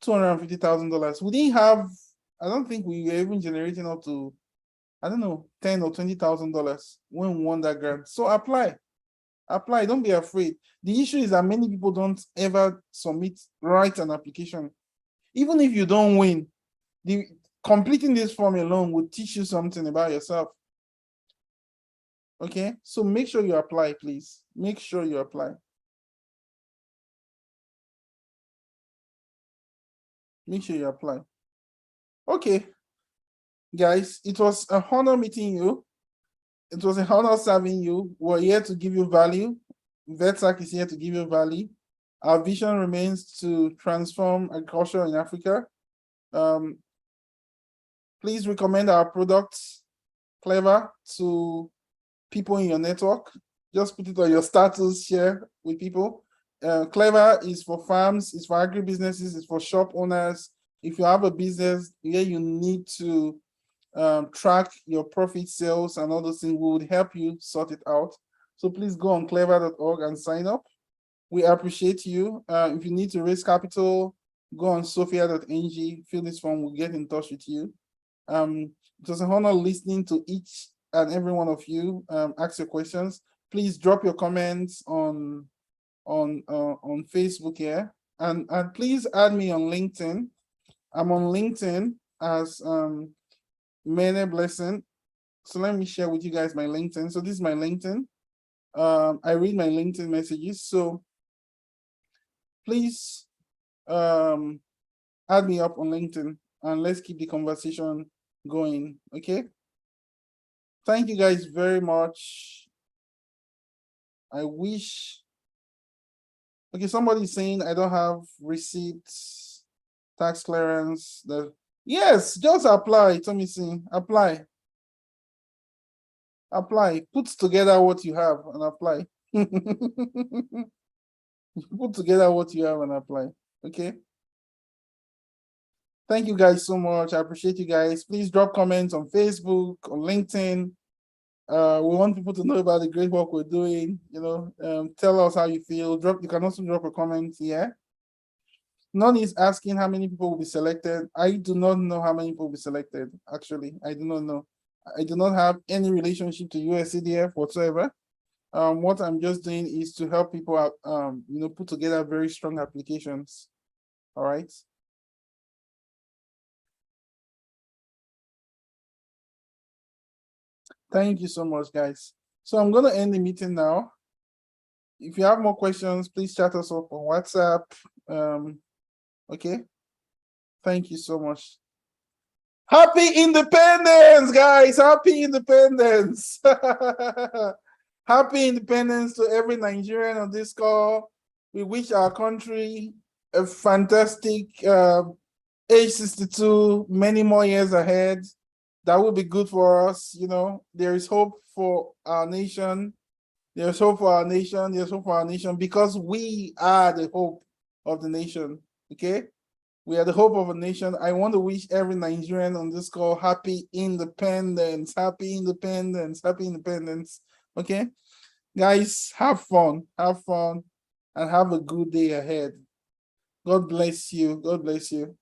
$250,000. We didn't have, I don't think we were even generating up to, I don't know, $10,000 or $20,000 when we won that grant. So apply. Don't be afraid. The issue is that many people don't ever write an application. Even if you don't win, completing this form alone will teach you something about yourself. Okay, so make sure you apply, please. Make sure you apply. Make sure you apply. Okay, guys, it was an honor meeting you. It was an honor serving you. We're here to give you value. Vetsark is here to give you value. Our vision remains to transform agriculture in Africa. Please recommend our products, Clever, to people in your network. Just put it on your status, share with people. Clever is for farms, it's for agribusinesses, it's for shop owners. If you have a business where you need to track your profit, sales, and all those things, we would help you sort it out. So please go on clever.org and sign up. We appreciate you. If you need to raise capital, go on sophia.ng, fill this form, we'll get in touch with you. It was an honor listening to each and every one of you ask your questions. Please drop your comments on Facebook here, and please add me on LinkedIn. I'm on LinkedIn as Mene Blessing. So let me share with you guys my LinkedIn. So this is my LinkedIn. I read my LinkedIn messages. So please add me up on LinkedIn and let's keep the conversation going. Okay. Thank you guys very much. I wish. Okay, somebody's saying I don't have receipts, tax clearance. Yes, just apply. Tommy saying apply. Apply. Put together what you have and apply. Put together what you have and apply. Okay. Thank you guys so much. I appreciate you guys. Please drop comments on Facebook, on LinkedIn. We want people to know about the great work we're doing. Tell us how you feel. You can also drop a comment here. None is asking how many people will be selected. I do not know how many people will be selected. Actually, I do not know. I do not have any relationship to USADF whatsoever. What I'm just doing is to help people out, put together very strong applications. All right. Thank you so much, guys. So I'm going to end the meeting now. If you have more questions, please chat us up on WhatsApp. Okay. Thank you so much. Happy Independence, guys. Happy Independence. Happy Independence to every Nigerian on this call. We wish our country a fantastic age 62, many more years ahead. That will be good for us. There is hope for our nation. There's hope for our nation. There's hope for our nation because we are the hope of the nation. Okay? We are the hope of a nation. I want to wish every Nigerian on this call happy independence. Happy independence. Happy independence. Okay? Guys, have fun. Have fun. And have a good day ahead. God bless you. God bless you.